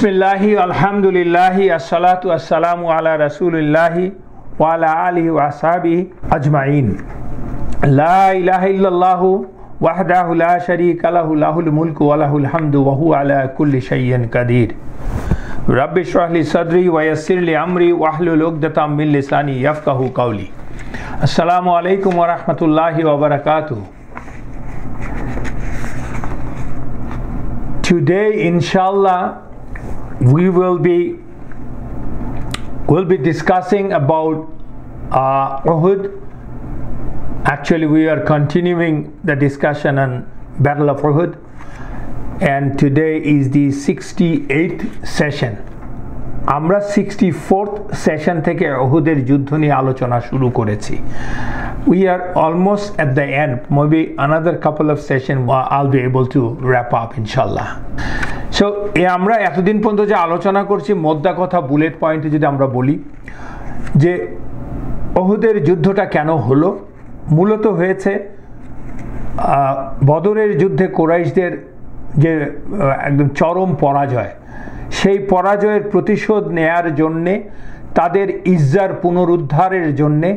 बिस्मिल्लाहि अल्हम्दुलिल्लाहि अस्सलातु वस्सलामु अला रसूलिल्लाहि व अला आलिहि व अस्हाबिहि अजमाइन। ला इलाहा इल्लल्लाहु वहदहु ला शरीका लहु लहुल मुल्कु व लहुल हम्दु व हुवा अला कुल्लि शैइन कदीर। रब्बि इश्रह ली सदरी व यस्सिर ली अमरी वहलुल उक़दतम मिन लिसानी यफ़क़हू क़ौली। अस्सलामु अलैकुम व रहमतुल्लाहि व बरकातुहू। Today, inshallah, we will be discussing about Uhud. Actually, we are continuing the discussion on Battle of Uhud, and today is the 68th session. আমরা 64th সেশন থেকে উহুদের যুদ্ধ নিয়ে আলোচনা শুরু করেছি। We are almost at the end. Maybe another couple of sessions I'll be able to wrap up inshallah. So আমরা এতদিন পর্যন্ত যে আলোচনা করছি মোদ্দা কথা বুলেট পয়েন্টে যদি আমরা বলি যে উহুদের যুদ্ধটা কেন হলো, মূলত হয়েছে বদরের যুদ্ধে কুরাইশদের যে একদম চরম পরাজয়, সেই পরাজয়ের প্রতিশোধ নেয়ার জন্যে, তাদের ইজ্জার পুনরুদ্ধারের জন্যে,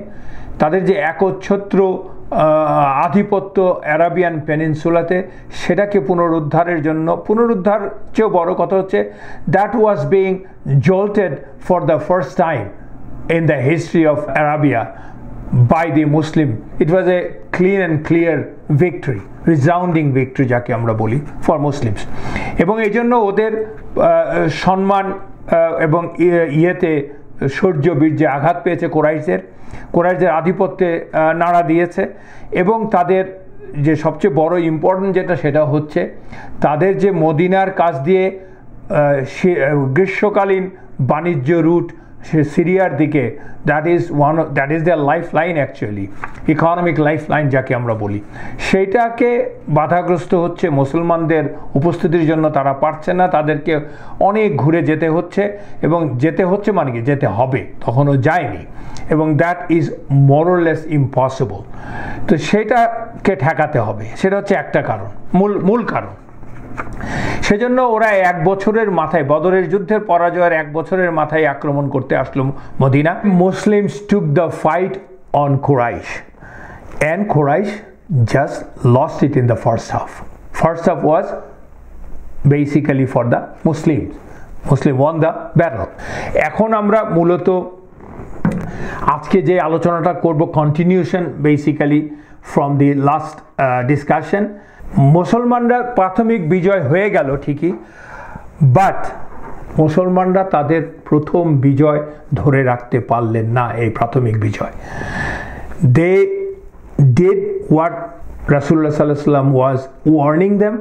তাদের যে একচ্ছত্র আধিপত্য অ্যারাবিয়ান পেনিনসুলাতে সেটাকে পুনরুদ্ধারের জন্য, পুনরুদ্ধার চেয়েও বড় কথা হচ্ছে that was being jolted for the first time in the history of Arabia by the Muslim. It was a clean and clear victory, resounding victory যাকে আমরা বলি for Muslims, এবং এই জন্য ওদের সম্মান এবং ইয়েতে শৌর্য বীর্যে আঘাত পেয়েছে কোরাইশদের আধিপত্যে নাড়া দিয়েছে, এবং তাদের যে সবচেয়ে বড় ইম্পর্টেন্ট যেটা সেটা হচ্ছে তাদের যে মদিনার কাছ দিয়ে গ্রীষ্মকালীন বাণিজ্য রুট সিরিয়ার দিকে, that is their life line, actually economic life line যাকে আমরা বলি, সেইটাকে বাধাগ্রস্ত হচ্ছে মুসলমানদের উপস্থিতির জন্য। তারা পারছে না, তাদেরকে অনেক ঘুরে যেতে হচ্ছে, এবং যেতে হচ্ছে মানে কি যেতে হবে, তখনও যায়নি, এবং দ্যাট ইজ মোরলেস ইম্পসিবল। তো সেটাকে ঠেকাতে হবে, সেটা হচ্ছে একটা কারণ, মূল কারণ। সেজন্য ওরা এক বছরের মাথায়, বদরের যুদ্ধের পরাজয়ের এক বছরের মাথায় আক্রমণ করতে আসলো Medina. Muslims took the fight on Quraysh, and Quraysh just lost it in the first half. First half was basically for the Muslims. Muslim won the battle. এখন আমরা মূলত আজকে যে আলোচনাটা করব continuation basically from the last discussion. মুসলমানরা প্রাথমিক বিজয় হয়ে গেল ঠিকই, বাট মুসলমানরা তাদের প্রথম বিজয় ধরে রাখতে পারলেন না। এই প্রাথমিক বিজয়, দে ডিড হোয়াট রাসূলুল্লাহ সাল্লাল্লাহু আলাইহি ওয়াসাল্লাম ওয়াজ ওয়ার্নিং দেম,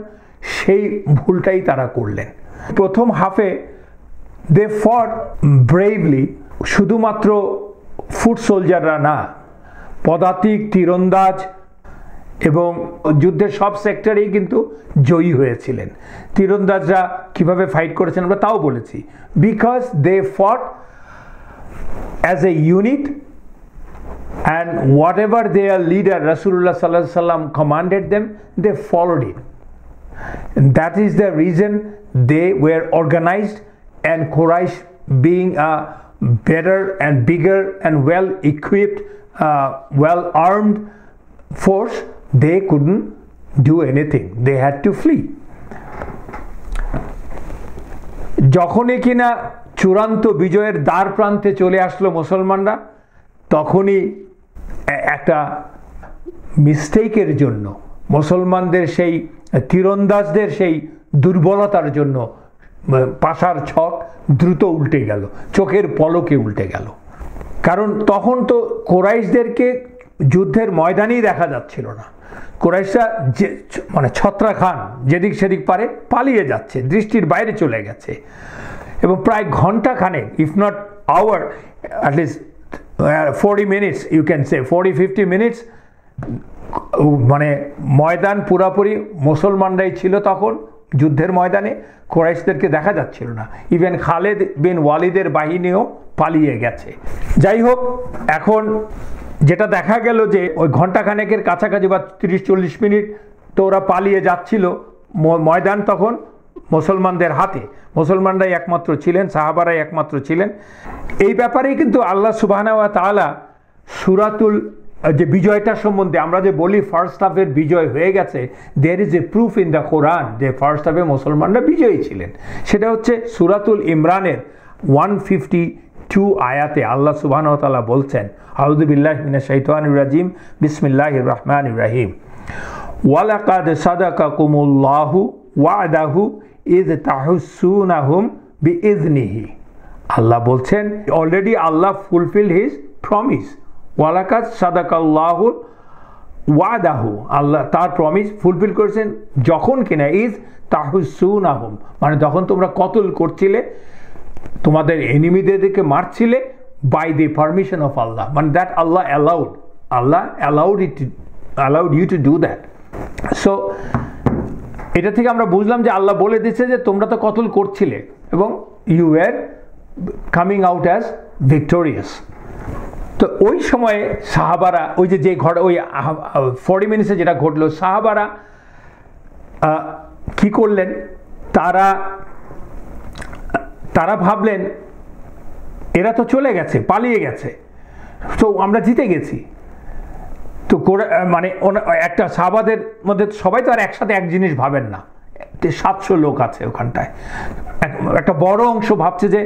সেই ভুলটাই তারা করলেন। প্রথম হাফে দে ফট ব্রেভলি, শুধুমাত্র ফুট সোলজাররা না, পদাতিক, তীরন্দাজ এবং যুদ্ধের সব সেক্টরেই কিন্তু জয়ী হয়েছিলেন। তীরন্দাজরা কিভাবে ফাইট করেছেন আমরা তাও বলেছি, because they fought as a unit, and whatever their leader রাসূলুল্লাহ সাল্লাল্লাহু আলাইহি ওয়াসাল্লাম commanded them, they followed it. That is the reason they were organised, and Quraysh being a better and bigger and well equipped, well armed force, they couldn't do anything, they had to flee. যখনই কিনা চূড়ান্ত বিজয়ের দ্বার প্রান্তে চলে আসলো মুসলমানরা, তখনই একটা মিস্টেকের জন্য, মুসলমানদের সেই তীরন্দাজদের সেই দুর্বলতার জন্য পাশার ছক দ্রুত উল্টে গেল, চোখের পলকে উল্টে গেল। কারণ তখন তো কোরাইশদেরকে যুদ্ধের ময়দানেই দেখা যাচ্ছিল না। কুরাইশরা যে মানে ছত্রা খান, যেদিক সেদিক পারে পালিয়ে যাচ্ছে, দৃষ্টির বাইরে চলে গেছে, এবং প্রায় ঘন্টা খানেক, if not hour, at least 40 minutes, you can say 40-50 minutes, মানে ময়দান পুরাপুরি মুসলমানরাই ছিল তখন যুদ্ধের ময়দানে, কুরাইশদেরকে দেখা যাচ্ছিল না। ইভেন খালেদ বিন ওয়ালিদের বাহিনীও পালিয়ে গেছে। যাই হোক, এখন যেটা দেখা গেল যে ওই ঘন্টাখানেকের কাছাকাছি বা 30-40 মিনিট তো ওরা পালিয়ে যাচ্ছিল, ময়দান তখন মুসলমানদের হাতে, মুসলমানরাই একমাত্র ছিলেন, সাহাবারাই একমাত্র ছিলেন। এই ব্যাপারেই কিন্তু আল্লাহ সুবহানাহু ওয়া তাআলা সূরাতুল যে বিজয়টা সম্বন্ধে আমরা যে বলি ফার্স্ট হাফের বিজয় হয়ে গেছে, there is a proof in the Quran যে ফার্স্ট হাফে মুসলমানরা বিজয়ী ছিলেন। সেটা হচ্ছে সূরাতুল ইমরানের 152 আয়াতে আল্লাহ সুবহানাহু ওয়া তাআলা বলছেন, আউযু বিল্লাহি মিনাশ শাইতানির রাজিম, বিসমিল্লাহির রহমানির রহিম, ওয়ালাকাদ সাদাকাকুমুল্লাহু ওয়াদাহু ইয তাহুসসুনাহুম বিইযনিহি। আল্লাহ বলছেন অলরেডি আল্লাহ ফুলফিল হিজ প্রমিস। ওয়ালাকাদ সাদাকাল্লাহু ওয়াদাহু, আল্লাহ তার প্রমিস ফুলফিল করেছেন যখন কিনা ইজ তাহুসসুনাহুম, মানে তখন তোমরা কতল করছিলে, তোমাদের এনিমিদেরকে মারছিলে বাই দি পারমিশন অফ আল্লাহ, মানে that Allah allowed you to do that. So এটা থেকে আমরা বুঝলাম যে আল্লাহ বলে দিচ্ছে যে তোমরা তো কতল করছিলে এবং you were coming out as victorious. তো ওই সময়ে সাহাবারা ওই যে ওই 40 মিনিটসে যেটা ঘটলো, সাহাবারা কি করলেন, তারা ভাবলেন এরা তো চলে গেছে, পালিয়ে গেছে, তো আমরা জিতে গেছি। তো মানে একটা সাহাবাদের মধ্যে সবাই তো আর একসাথে এক জিনিস ভাবেন না, 700 লোক আছে ওখানটায়, একটা বড় অংশ ভাবছে যে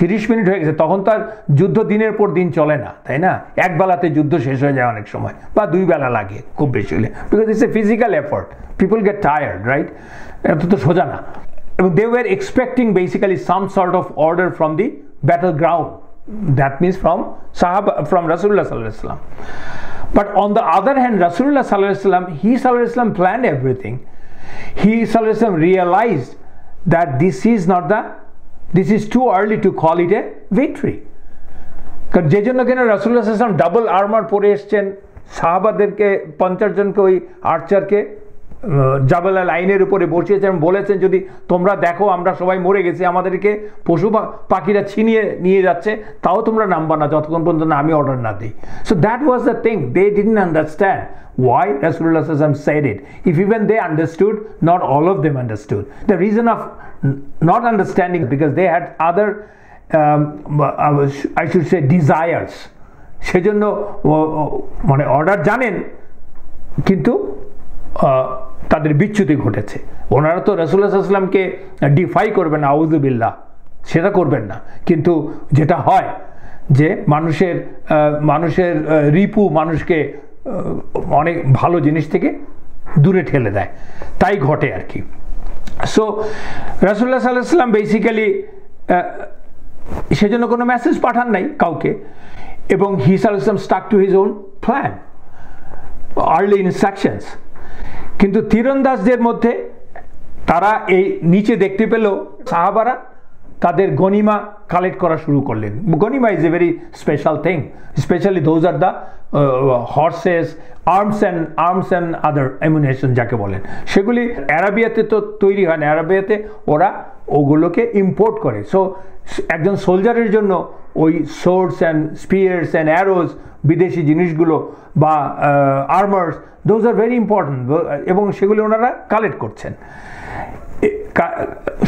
30 মিনিট হয়ে গেছে, তখন তো আর যুদ্ধ দিনের পর দিন চলে না, তাই না? এক বেলাতে যুদ্ধ শেষ হয়ে যায় অনেক সময়, বা 2 বেলা লাগে খুব বেশি হলে, because it's a physical effort, people get tired, right? এত তো সোজা না। এবং they were expecting basically some sort of order from the battle ground, that means from রাসূলুল্লাহ সাল্লাল্লাহু আলাইহি ওয়াসাল্লাম। But on the other hand, Rasulullah sallallahu alaihi wasallam, he sallallahu alaihi wasallam planned everything. He sallallahu alaihi wasallam realized that this is too early to call it a victory. কারণ যে জন্য কেন রাসূলুল্লাহ সাল্লাল্লাহু আলাইহি ওয়াসাল্লাম ডাবল আর্মার পরে এসেছেন, সাহাবাদেরকে 50 জনকে ওই আর্চারকে জাবালা লাইনের উপরে বসিয়েছেন, বলেছেন যদি তোমরা দেখো আমরা সবাই মরে গেছি, আমাদেরকে পশু পাখিরা ছিনিয়ে নিয়ে যাচ্ছে, তাও তোমরা নামবা না যতক্ষণ পর্যন্ত না আমি অর্ডার না দিই। So that was the thing, they didn't understand why Rasulullah sallallahu alaihi wasallam said it. If even they understood, not all of them understood. The reason of not understanding because they had other I should say desires. সেজন্য মানে order জানেন কিন্তু তাদের বিচ্যুতি ঘটেছে। ওনারা তো রাসূলুল্লাহ সাল্লাল্লাহু আলাইহি ওয়াসাল্লামকে ডিফাই করবেন, আউযু বিল্লাহ, সেটা করবেন না, কিন্তু যেটা হয় যে মানুষের রিপু মানুষকে অনেক ভালো জিনিস থেকে দূরে ঠেলে দেয়, তাই ঘটে আর কি। সো রাসূলুল্লাহ সাল্লাল্লাহু আলাইহি ওয়াসাল্লাম বেসিক্যালি সেজন্য কোনো মেসেজ পাঠান নাই কাউকে, এবং হি সাল্লাল্লাহু আলাইহি ওয়াসাল্লাম stuck to his own plan, early instructions. কিন্তু তীরন্দাজদের মধ্যে তারা এই নিচে দেখতে পেল সাহাবারা তাদের গনিমা কালেক্ট করা শুরু করলেন। গনিমা is a very special thing, specially those are the horses, arms and other ammunition যাকে বলেন, সেগুলি আরাবিয়াতে তো তৈরি হয় না, আরাবিয়াতে ওরা ওগুলোকে ইম্পোর্ট করে। সো একজন সোলজারের জন্য ওই swords and spheres and arose, বিদেশি জিনিসগুলো বা আর্মার্স, দোজ আর ভেরি ইম্পর্টেন্ট, এবং সেগুলো ওনারা কালেক্ট করছেন,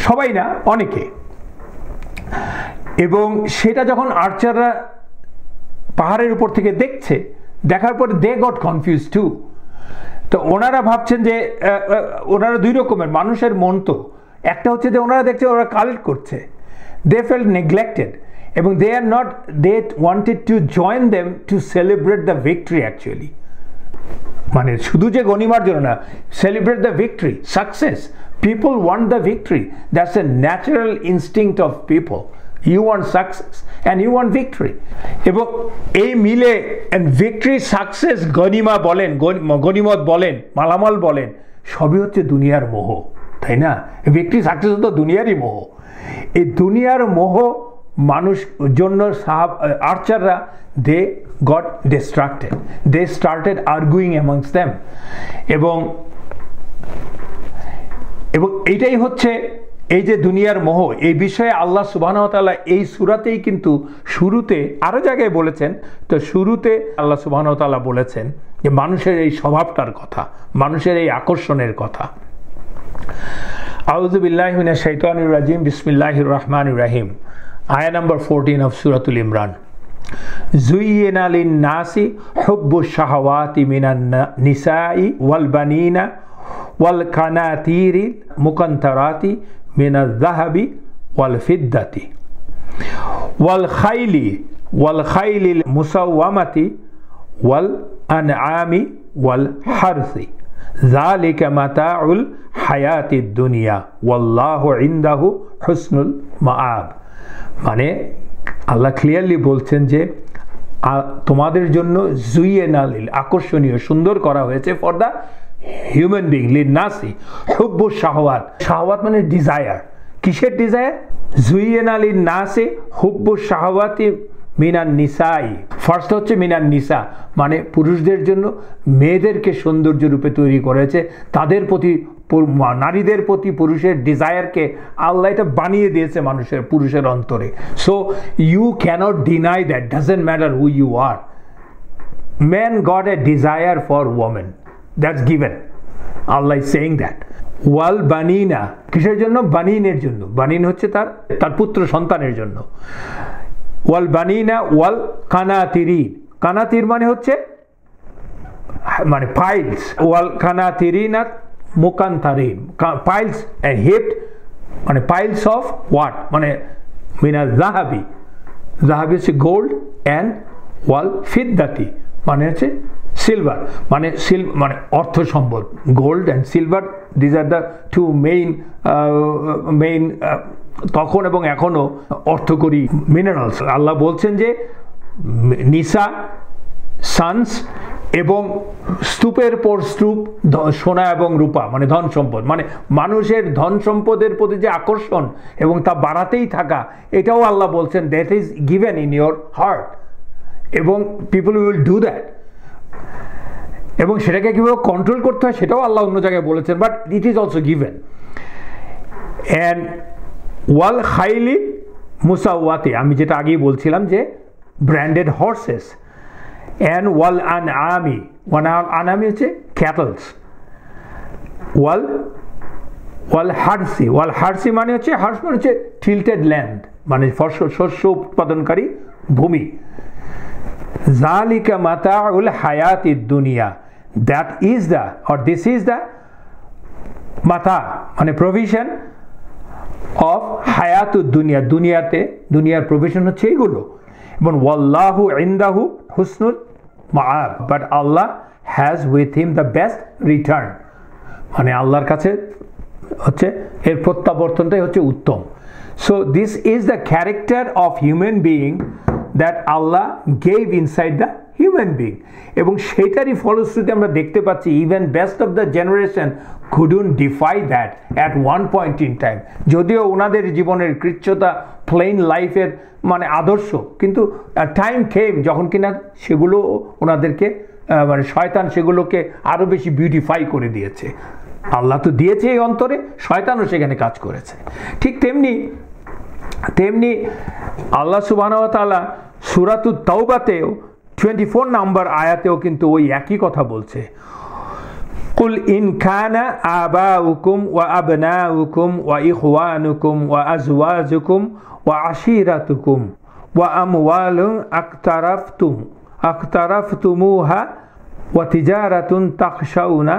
সবাই না অনেকে। এবং সেটা যখন আর্চাররা পাহাড়ের উপর থেকে দেখছে, দেখার পরে দে গট কনফিউজ টু। তো ওনারা ভাবছেন যে ওনারা 2 রকমের মানুষের মন, তো একটা হচ্ছে যে ওনারা দেখছে ওরা কালেক্ট করছে, দে ফেল্ট নেগলেক্টেড, এবং they wanted to join them to celebrate the victory actually, মানে শুধু যে গনিমার জন্য না, celebrate the victory, success. People want the victory. That's a natural instinct of people. You want success and you want victory. এবং এই মিলে victory, success, গনিমা বলেন, গনিমত বলেন, মালামাল বলেন, সবই হচ্ছে দুনিয়ার মোহ, তাই না? victory, success তো দুনিয়ারই মোহ। এই দুনিয়ার মোহ মানুষ জন্য আর্চাররা they got distracted. They started arguing amongst them. এবং এইটাই হচ্ছে এই যে দুনিয়ার মোহ, এই বিষয়ে আল্লাহ সুবহানাহু ওয়া তাআলা এই সূরাতেই কিন্তু শুরুতে আরো জায়গায় বলেছেন। তো শুরুতে আল্লাহ সুবহানাহু ওয়া তাআলা বলেছেন যে মানুষের এই স্বভাবটার কথা, মানুষের এই আকর্ষণের কথা। A'udhu billahi minash shaitanir rajim. Bismillahir rahmanir rahim. Ayah number 14 of Suratul Imran. Zuyyina lin-nasi hubbu shahawati minan nisa'i wal banina wal kanatiri muqantarati minadh dhahabi wal fiddati wal khayli musawwamati wal an'ami wal harthi ذلك متاع الحياة الدنيا والله عنده حسن المآب। মানে আল্লাহ clearly বলছেন যে তোমাদের জন্য জুইয়েনা লিল আকর্ষণীয় সুন্দর করা হয়েছে ফর দ্য হিউম্যান বিং লিন-নাসি হুব্বু শাহওয়াত। শাহওয়াত মানে ডিজায়ার। কিসের ডিজায়ার? জুইয়েনা লিন-নাসি হুব্বু শাহওয়াতি মিনান নিসাই। ফার্স্ট হচ্ছে মিনান নিসা, মানে পুরুষদের জন্য মেয়েদেরকে সৌন্দর্য রূপে তৈরি করেছে, তাদের প্রতি নারীদের প্রতি পুরুষের ডিজায়ারকে আল্লাহ এটা বানিয়ে দিয়েছে মানুষের পুরুষের অন্তরে। So you can't deny that, doesn't matter who you are. Man got a desire for women, that's given. Allah is saying that. ওয়াল বানিনা, কিসের জন্য? বানিনের জন্য। বানিন হচ্ছে তার পুত্র সন্তানের জন্য। ওয়াল বানিনা ওয়াল কানাতিরিন, কানাতির মানে হচ্ছে মানে পাইলস। ওয়াল কানাতিরিনা মুকান্তারিন, পাইলস এন্ড হিপড মানে পাইলস অফ হোয়াট, মানে মিনাল জাহাবি, জাহাবি হচ্ছে গোল্ড, অ্যান্ড ওয়াল ফিদ্দাতি মানে হচ্ছে সিলভার, মানে মানে অর্থ সম্পদ। Gold and silver, these are the two main তখন এবং এখনো অর্থকরী মিনারেলস। আল্লাহ বলছেন যে নিসা, সানস এবং স্তূপের পর স্তূপ সোনা এবং রূপা মানে ধন সম্পদ, মানে মানুষের ধন সম্পদের প্রতি যে আকর্ষণ এবং তা বাড়াতেই থাকা, এটাও আল্লাহ বলছেন that is given in your heart, এবং পিপল উইল ডু দ্যাট। এবং সেটাকে কীভাবে কন্ট্রোল করতে হয় সেটাও আল্লাহ অন্য জায়গায় বলেছেন, but it is also given. And ওয়াল খাইলি মুসাওয়াতে, আমি যেটা আগেই বলছিলাম যে ব্র্যান্ডেড হর্সেস। অ্যান্ড ওয়াল আনআমি, আনামি হচ্ছে ক্যাটলস। ওয়াল হার্সি, ওয়াল হার্সি মানে হচ্ছে, হার্স মানে হচ্ছে টিল্টেড ল্যান্ড, মানে শস্য উৎপাদনকারী ভূমি। জালিকা মাতাউল হায়াতিদ দুনিয়া, that is the or this is the মাতা মানে প্রভিশন অফ হায়াতুদ দুনিয়া, দুনিয়ার প্রভিশন হচ্ছে এইগুলো। এবং ওয়াল্লাহু ইনদাহু হুসনুল মাআব, but Allah has with him the best return, মানে আল্লাহর কাছে হচ্ছে এর প্রত্যাবর্তনটাই হচ্ছে উত্তম। So this is the character of human being that Allah gave inside the human being, এবং সেটারই ফলশ্রুতি আমরা দেখতে পাচ্ছি even best of the generation couldn't defy that at one point in time. যদিও ওনাদের জীবনের কৃচ্ছতা প্লেন লাইফের মানে আদর্শ, কিন্তু টাইম কেম যখন কিনা সেগুলো ওনাদেরকে মানে শয়তান সেগুলোকে আরও বেশি বিউটিফাই করে দিয়েছে। আল্লাহ তো দিয়েছে এই অন্তরে, শয়তানও সেখানে কাজ করেছে। ঠিক তেমনি আল্লাহ সুবহানাহু ওয়া তাআলা সূরাতুত তাওবাতেও 24 নম্বর আয়াতেও কিন্তু ওই একই কথা বলছে। কুল ইন কানা আবাউকুম ওয়া আবনাউকুম ওয়া ইখওয়ানুকুম ওয়া আজওয়াজুকুম ওয়া আশিরাতুকুম ওয়া আমওয়ালুন আকতারাফতুমুহা ওয়া তিজারাতুন তাখশাউনা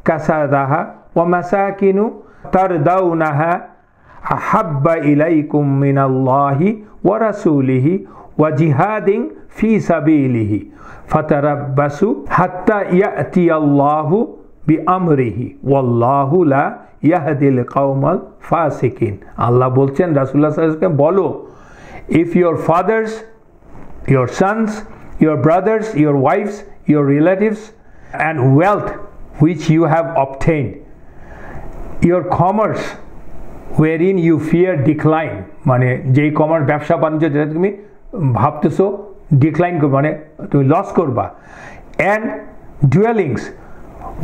কাসাদাহা ওয়া মাসাকিনু তারদাউনাহা আহাব্বা ইলাইকুম মিনাল্লাহি ওয়া রাসূলিহি ওয়া জিহাদিন ফি সাবিলিহি ফাতারাব্বাসু হাত্তা ইয়াতিয়াল্লাহু বিআমরিহি ওয়াল্লাহু লা ইয়াহদিল কওমাল ফাসিকিন। আল্লাহ বলছেন রাসূলুল্লাহ সাল্লাল্লাহু আলাইহি ওয়াসাল্লাম, বলো, if your fathers, your sons, your brothers, your wives, your relatives and wealth which you have obtained, your commerce wherein you fear decline, মানে যেই কমার্স ব্যবসা বাণিজ্য যেটা তুমি ভাবতেছো ডিক্লাইন করবা মানে তুমি লস করবা, and duellings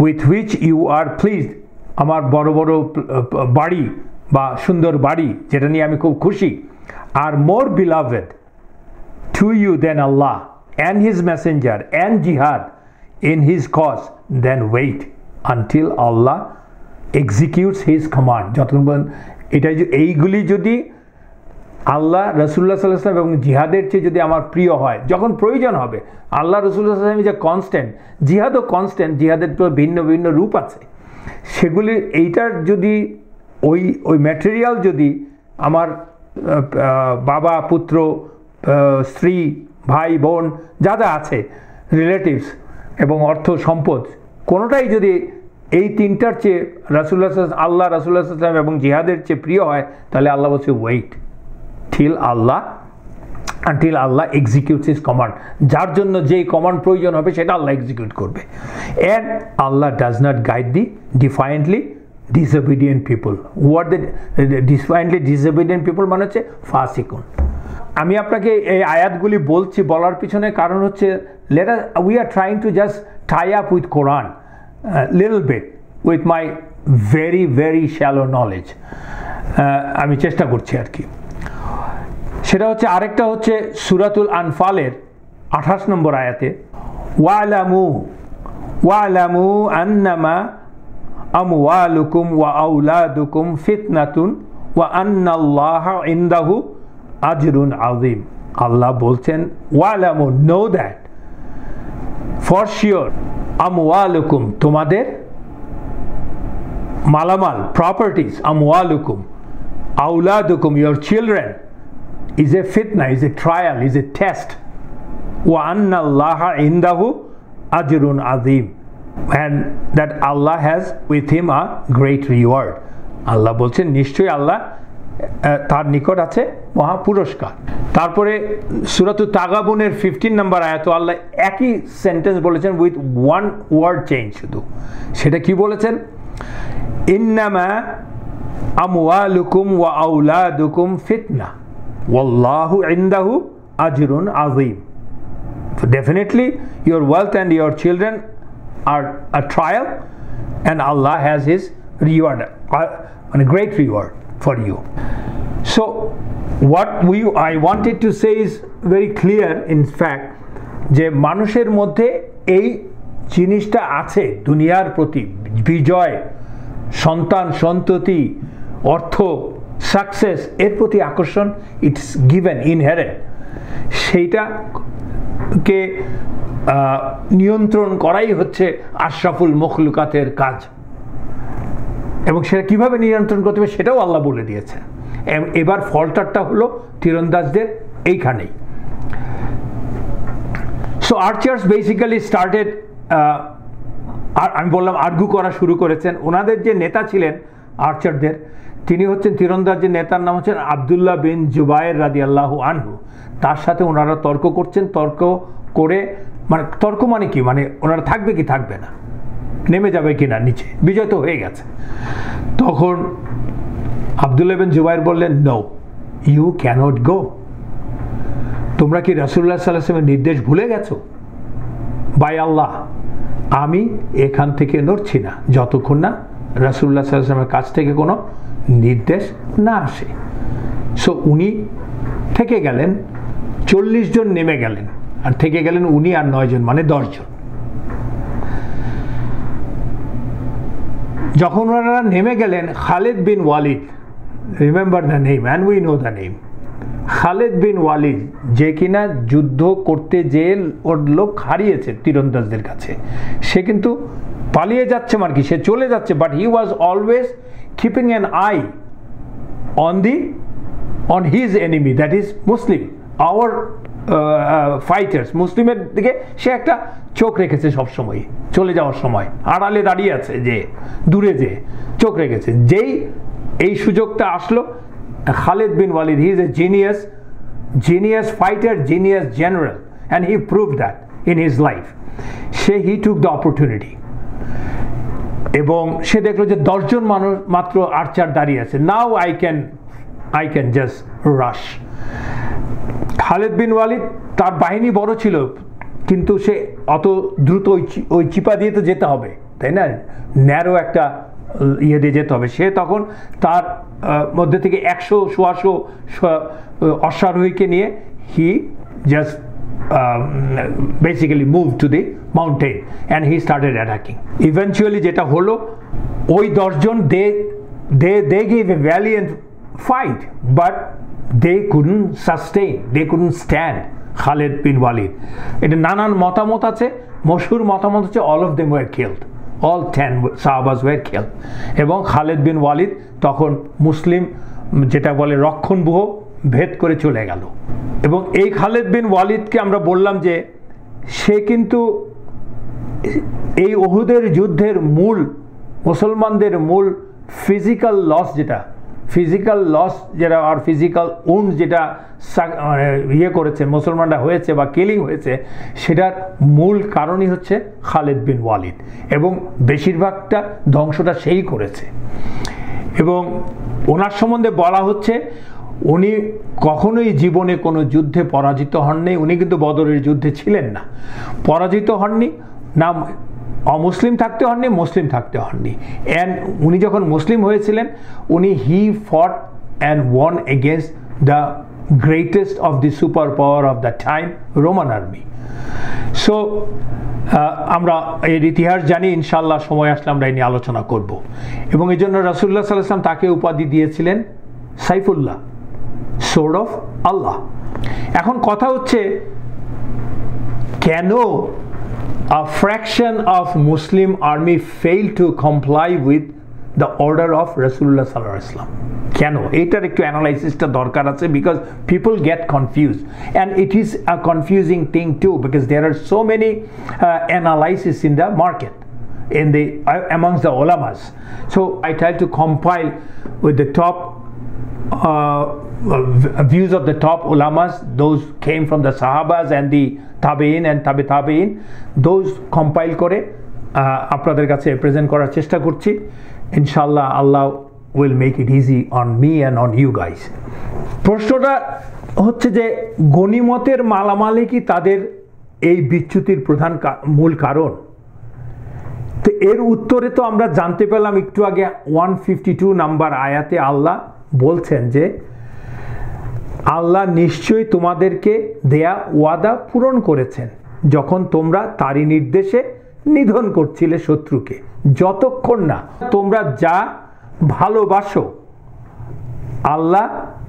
with which you are pleased, আমার বড় বড় বাড়ি বা সুন্দর বাড়ি যেটা নিয়ে আমি খুব খুশি, are more beloved to you than Allah and his messenger and jihad in his cause, then wait until Allah executes his command. যতক্ষণ এটা এইগুলি যদি আল্লাহ রসুল্লাহ সাল্লাল্লাহু আলাইহি ওয়াসাল্লাম এবং জিহাদের চেয়ে যদি আমার প্রিয় হয়, যখন প্রয়োজন হবে, আল্লাহ রসুল্লাহ সাল্লাল্লাহু আলাইহি ওয়াসাল্লাম যে কনস্ট্যান্ট, জিহাদও কনস্ট্যান্ট, জিহাদের তো ভিন্ন ভিন্ন রূপ আছে, সেগুলি এইটার যদি ওই ম্যাটেরিয়াল যদি আমার বাবা পুত্র স্ত্রী ভাই বোন যা যা আছে রিলেটিভস এবং অর্থ সম্পদ কোনোটাই যদি এই তিনটার চেয়ে রাসূলুল্লাহ আল্লাহ রাসূলুল্লাহ সাল্লাল্লাহু আলাইহি ওয়াসাল্লাম এবং জিহাদের চেয়ে প্রিয় হয়, তাহলে আল্লাহ বলছে wait until Allah executes his command. যার জন্য যেই কমান্ড প্রয়োজন হবে সেটা আল্লাহ এক্সিকিউট করবে। And Allah does not guide the defiantly disobedient people. What the defiantly disobedient people মানে হচ্ছে ফাসিকুন। আমি আপনাকে এই আয়াতগুলি বলার পিছনে কারণ হচ্ছে we are trying to just tie up with Quran little bit with my very very shallow knowledge. আমি চেষ্টা করছি আর কি। সেটা হচ্ছে আরেকটা হচ্ছে সূরাতুল আনফালের 28 নম্বর আয়াতে ওয়ালামু আন্নামা আমওয়ালুকুম ওয়া আওলাদুকুম ফিতনাতুন ওয়া আন্নাল্লাহা ইনদাহু আজরুন আযীম। আল্লাহ বলছেন ওয়ালামু, নো দ্যাট ফর শিওর, আমওয়ালুকুম তোমাদের মালামাল properties, আমওয়ালুকুম আওলাদুকুম your children is a fitna, is a trial, is a test. Wa anna Allaha indahu ajrun azim, and that Allah has with him a great reward. Allah বলছেন নিশ্চয়ই আল্লাহ তার নিকট আছে মহা পুরস্কার। তারপরে সূরাতুত তাগাবুনের 15 নম্বর আয়াতে আল্লাহ একই সেন্টেন্স বলেছেন উইথ ওয়ান ওয়ার্ড চেঞ্জ শুধু। সেটা কি বলেছেন? ইন্নামা আমওয়ালুকুম ওয়া আওলাদুকুম ফিতনা Wallahu indahu ajrun azim. Definitely your wealth and your children are a trial, and Allah has his reward, a great reward for you. So what I wanted to say is very clear, in fact, যে মানুষের মধ্যে এই জিনিসটা আছে, দুনিয়ার প্রতি বিজয়, সন্তান সন্ততি, অর্থ, সাকসেস, এর প্রতি আকর্ষণ, ইটস গিভেন ইনহেরেন্ট। সেইটাকে নিয়ন্ত্রণ করাই হচ্ছে আশরাফুল মখলুকাতের কাজ, এবং সেটা কিভাবে নিয়ন্ত্রণ করতে হবে সেটাও আল্লাহ বলে দিয়েছে। এবার ফল্টারটা হলো তীরন্দাজদের এইখানেই। সো আর্চার্স বেসিক্যালি স্টার্টেড, আমি বললাম আর্গু করা শুরু করেছেন। ওনাদের যে নেতা ছিলেন আর্চারদের, তিনি হচ্ছেন তীরন্দাজের নেতার নাম হচ্ছেন আবদুল্লাহ বিন জুবায়ের রাদিয়াল্লাহু আনহু। তার সাথে ওনারা তর্ক করছেন, তর্ক করে তর্ক মানে কি, মানে ওনারা থাকবে কি থাকবে না, নেমে যাবে কি না নিচে, বিজয় তো হয়ে গেছে। তখন আবদুল্লাহ বিন জুবায়ের বললেন নো, ইউ ক্যানট গো। তোমরা কি রাসূলুল্লাহ সাল্লাল্লাহু আলাইহি ওয়াসাল্লামের নির্দেশ ভুলে গেছো? বাই আল্লাহ, আমি এখান থেকে নড়ছি না যতক্ষণ না রাসূলুল্লাহ সাল্লাল্লাহু আলাইহি ওয়াসাল্লামের কাছ থেকে কোনো নির্দেশ না আসে। সো উনি থেকে গেলেন, 40 জন নেমে গেলেন, আর থেকে গেলেন উনি আর 9 জন, মানে 10 জন। যখন ওনারা নেমে গেলেন, Khalid bin Walid, remember the name and we know the name, Khalid bin Walid, যে কিনা যুদ্ধ করতে যেয়ে ওর লোক হারিয়েছে তীরন্দাজদের কাছে, সে কিন্তু পালিয়ে যাচ্ছে, মানে কি সে চলে যাচ্ছে, but he was always keeping an eye on his enemy, that is Muslim, our fighters, মুসলিমের দিকে সে একটা চোখ রেখেছে সব সময়। চলে যাওয়ার সময় আড়ালে দাঁড়িয়ে আছে, যে দূরে যে চোখ রেখেছে। যেই এই সুযোগটা আসলো, Khalid bin Walid, he is a genius fighter, genius general, and he proved that in his life. he took the opportunity, এবং সে দেখলো যে 10 জন মানুষ মাত্র আর্চার দাঁড়িয়ে আছে। Now I can just rush. Khalid bin Walid, তার বাহিনী বড় ছিল, কিন্তু সে অত দ্রুত ওই চিপা দিয়ে তো যেতে হবে, তাই না, ন্যারো একটা ইয়ে দিয়ে যেতে হবে। সে তখন তার মধ্যে থেকে 100-150 অশ্বারোহীকে নিয়ে he just basically moved to the mountain and he started attacking. Eventually যেটা হলো, ওই 10 জন they gave a valiant fight, but they couldn't sustain, they couldn't stand Khaled বিন ওয়ালিদ। এটা নানান মতামত আছে, মশহুর মতামত হচ্ছে all of them were killed, all 10 সাহাবাস were killed। এবং খালেদ বিন ওয়ালিদ তখন মুসলিম যেটা বলে রক্ষণব্যূহ ভেদ করে চলে গেল। এবং এই খালেদ বিন ওয়ালিদকে আমরা বললাম যে সে কিন্তু এই উহুদের যুদ্ধের মূল মুসলমানদের মূল ফিজিক্যাল লস যেটা আর ফিজিক্যাল উন্ড যেটা ইয়ে করেছে মুসলমানরা হয়েছে বা কিলিং হয়েছে, সেটার মূল কারণই হচ্ছে খালেদ বিন ওয়ালিদ, এবং বেশিরভাগটা ধ্বংসটা সেই করেছে। এবং ওনার সম্বন্ধে বলা হচ্ছে উনি কখনোই জীবনে কোনো যুদ্ধে পরাজিত হননি। উনি কিন্তু বদরের যুদ্ধে ছিলেন না, পরাজিত হননি, না অমুসলিম থাকতে হননি, মুসলিম থাকতে হননি। অ্যান্ড উনি যখন মুসলিম হয়েছিলেন হি ফট and one against the greatest of the super power of the time, Roman army. So আমরা এর ইতিহাস জানি, ইনশাল্লাহ সময় আসলে আমরা এই নিয়ে আলোচনা করব। এবং এই জন্য রাসূলুল্লাহ সাল্লাল্লাহু আলাইহি ওয়াসাল্লাম তাকে উপাধি দিয়েছিলেন সাইফুল্লাহ, সোর্ড অফ আল্লাহ। এখন কথা হচ্ছে কেন a fraction of Muslim army failed to comply with the order of Rasulullah sallallahu alaihi wasallam? কেন? এটার একটু অ্যানালাইসিসটা দরকার আছে, because people get confused and it is a confusing thing too, because there are so many analysis in the market amongst the ulamas. So I try to compile with the top views of the top ulamas, those came from the sahabas and the tabi'in and tabi'in, those compile করে আপনাদের কাছে present করার চেষ্টা করছি। ইনশাআল্লাহ আল্লাহ will make it easy on me and on you guys. প্রশ্নটা হচ্ছে যে গনিমতের মালামালে কি তাদের এই বিচ্যুতির প্রধান মূল কারণ? তো এর উত্তরে তো আমরা জানতে পেলাম একটু আগে 152 নাম্বার আয়াতে আল্লাহ বলছেন যে আল্লাহ নিশ্চয়ই তোমাদেরকে দেয়া ওয়াদা পূরণ করেছেন যখন তোমরা তারই নির্দেশে নিধন করছিলে শত্রুকে, যতক্ষণ না তোমরা যা ভালোবাসো আল্লাহ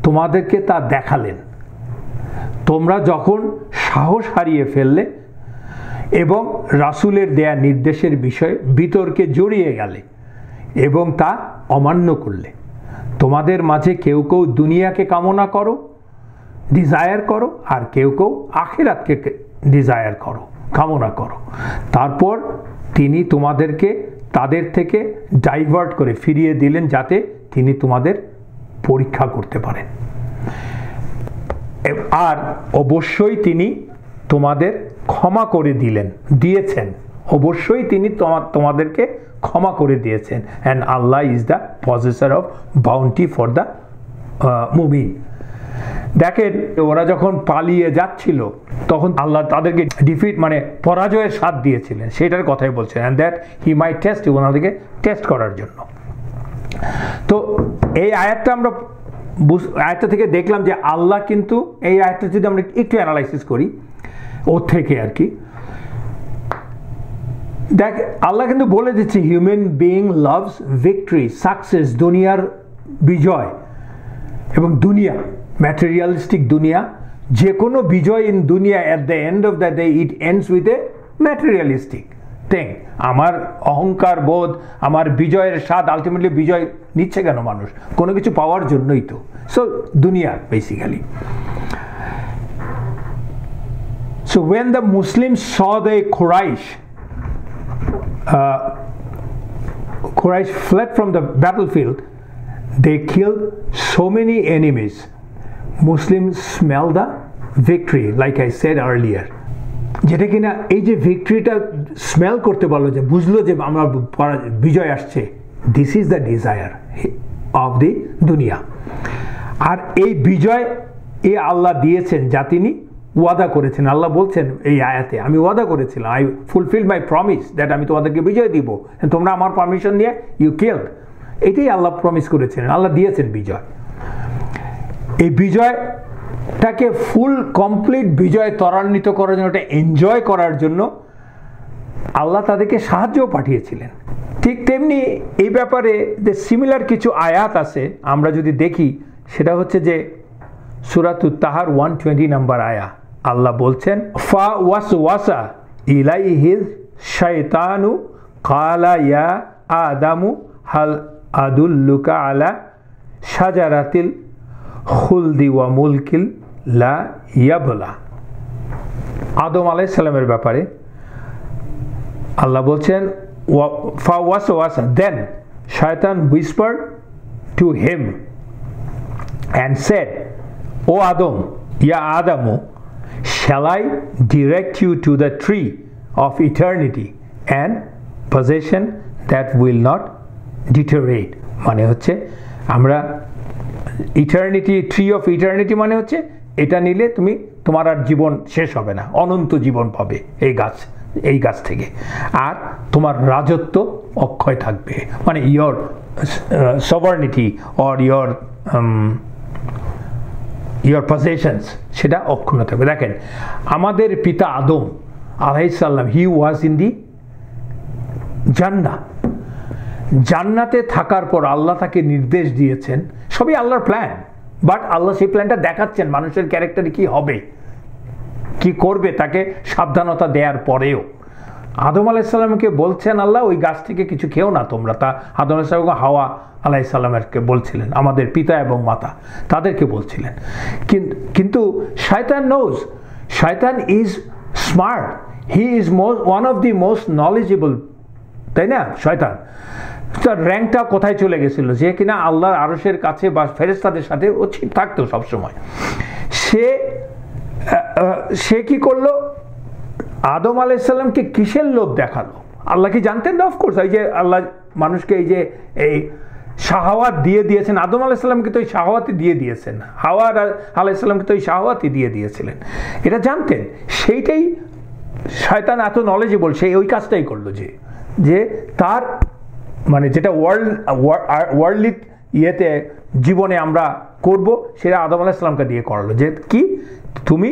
তোমাদেরকে তা দেখালেন। তোমরা যখন সাহস হারিয়ে ফেললে এবং রাসূলের দেয়া নির্দেশের বিষয়ে বিতর্কে জড়িয়ে গেলে এবং তা অমান্য করলে, তোমাদের মাঝে কেউ কেউ দুনিয়াকে কামনা করো, ডিজায়ার করো, আর কেউ কেউ আখিরাতকে ডিজায়ার করো, কামনা করো। তারপর তিনি তোমাদেরকে তাদের থেকে ডাইভার্ট করে ফিরিয়ে দিলেন যাতে তিনি তোমাদের পরীক্ষা করতে পারেন। আর অবশ্যই তিনি তোমাদের ক্ষমা করে দিয়েছেন, অবশ্যই তিনি তোমাদেরকে ক্ষমা করে দিয়েছেন। And Allah is the possessor of bounty for the মুমিন। দেখেন ওরা যখন পালিয়ে যাচ্ছিল তখন আল্লাহ তাদেরকে ডিফিট মানে পরাজয়ের স্বাদ দিয়েছিলেন, সেটার কথাই বলছেন। And that he might test, ওনাদেরকে টেস্ট করার জন্য। তো এই আয়াতটা আমরা আয়াতটা থেকে দেখলাম যে আল্লাহ কিন্তু এই আয়াতটা যদি আমরা একটু অ্যানালাইসিস করি ওর থেকে আর কি, দেখ আল্লাহ কিন্তু বলে দিচ্ছে human being loves victory, success, দুনিয়ার বিজয় এবং দুনিয়া ম্যাটেরিয়ালিস্টিক দুনিয়া, যে কোনো বিজয় ইন দুনিয়া at the end of the day it ends with a materialistic thing. আমার অহংকার বোধ, আমার বিজয়ের স্বাদ, আলটিমেটলি বিজয় নিচ্ছে কেন মানুষ? কোনো কিছু পাওয়ার জন্যই তো। সো দুনিয়া basically. So when the Muslims saw the Quraysh fled from the battlefield, they killed so many enemies. Muslims smelled the victory, like I said earlier. যেটা কিনা এই যে ভিক্টরিটা স্মেল করতে পারলো, যে বুঝলো যে আমরা বিজয় আসছে, this is the desire of the দুনিয়া। আর এই বিজয় এ আল্লাহ দিয়েছেন যা তিনি ওয়াদা করেছেন। আল্লাহ বলছেন এই আয়াতে, আমি ওয়াদা করেছিলাম, I fulfil my promise that আমি তোমাদেরকে বিজয় দিব, তোমরা আমার পারমিশন নিয়ে ইউ কিল্ড। এটাই আল্লাহ প্রমিস করেছিলেন, আল্লাহ দিয়েছেন বিজয়। এই বিজয়টাকে ফুল কমপ্লিট বিজয় ত্বরান্বিত করার জন্য, এটা এনজয় করার জন্য আল্লাহ তাদেরকে সাহায্য পাঠিয়েছিলেন। ঠিক তেমনি এই ব্যাপারে যে সিমিলার কিছু আয়াত আছে আমরা যদি দেখি, সেটা হচ্ছে যে সূরাতুত তাহার 120 নম্বর আয়া, আল্লাহ বলছেন ফা ওয়াসওয়াসা ইলাইহিল শাইতানু ক্বালা ইয়া আদামু হাল আদুল্লুকা আলা শাজারাতিল খুলদি ওয়া মুলকিল লা ইয়াবলা। আদম আলাইহিস সালামের ব্যাপারে আল্লাহ বলছেন ফা ওয়াসওয়াসা, দেন শয়তান whispered to him and said, O Adam, ya Adamu, shall I direct you to the tree of eternity and possession that will not deteriorate? মানে হচ্ছে আমরা ইটার্নিটি, ট্রি অফ ইটার্নিটি মানে হচ্ছে এটা নিলে তুমি তোমার আর জীবন শেষ হবে না, অনন্ত জীবন পাবে এই গাছ থেকে, আর তোমার রাজত্ব অক্ষয় থাকবে, মানে ইয়োর সভার্নিটি অর ইয়োর পজেশনস সেটা অক্ষুণ্ণ থাকবে। দেখেন আমাদের পিতা আদম আলাইহিস সালাম, হি ওয়াজ ইন দি জান্নাতে থাকার পর আল্লাহ তাকে নির্দেশ দিয়েছেন, সবই আল্লাহর প্ল্যান, বাট আল্লাহ সেই প্ল্যানটা দেখাচ্ছেন মানুষের ক্যারেক্টারে কি হবে, কি করবে, তাকে সাবধানতা দেওয়ার পরেও আদম আলাইহিস সালামকে বলছেন আল্লাহ ওই গাছ থেকে কিছু খেও না তোমরা। তা আদম আলাইহিস সালাম হাওয়া আলাইহিস সালামকে বলছিলেন, আমাদের পিতা এবং মাতা তাদেরকে বলছিলেন। কিন্তু শয়তান নোজ, শয়তান is smart, he is one of the most knowledgeable, তাই না? শয়তান তার র্যাঙ্কটা কোথায় চলে গেছিল, যে কিনা আল্লাহর আরশের কাছে বা ফেরেশতাদের সাথে ও থাকতো সবসময়। সে কি করলো, আদম আলাইহিস সালামকে কিসের লোভ দেখালো? আল্লাহ কি জানতেন না? অফকোর্স, এই যে আল্লাহ মানুষকে এই শাহওয়াত দিয়ে দিয়েছেন, আদম আলাইহিস সালামকে তো এই শাহওয়াতই দিয়ে দিয়েছেন, হাওয়া আলাইহিস সালামকে তো এই শাহওয়াতই দিয়ে দিয়েছিলেন, এটা জানতেন। সেইটাই শয়তান এত নলেজেবল, সেই ওই কাজটাই করলো যে তার মানে যেটা ওয়ার্ল্ডলি ইয়েতে জীবনে আমরা করব সেটা আদম আলাইহিস সালামকে দিয়ে করালো, যে কি তুমি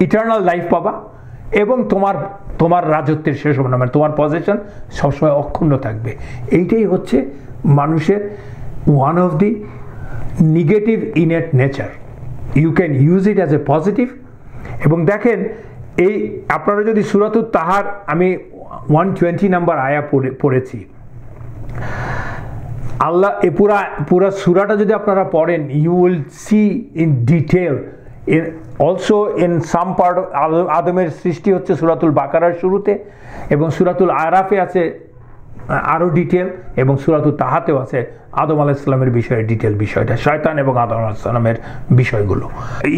ইটারনাল লাইফ পাবা এবং তোমার রাজত্বের শেষ হবে না, মানে তোমার পজিশন সবসময় অক্ষুণ্ণ থাকবে। এইটাই হচ্ছে মানুষের one of the negative innate nature, you can use it as a positive. এবং দেখেন এই আপনারা যদি সূরাতুত তাহার আমি 120 নম্বর আয়া পড়েছি, আল্লাহ এই পুরা সূরাটা যদি আপনারা পড়েন, you will see in detail also in some part. আদমের সৃষ্টি হচ্ছে সূরাতুল বাকারার শুরুতে, এবং সূরাতুল আরাফে আছে আরও ডিটেল, এবং সূরাতুত তাহাতেও আছে আদম আলাইহিস সালামের বিষয়ে ডিটেল বিষয়টা, শয়তান এবং আদম আলাইহিস সালামের বিষয়গুলো।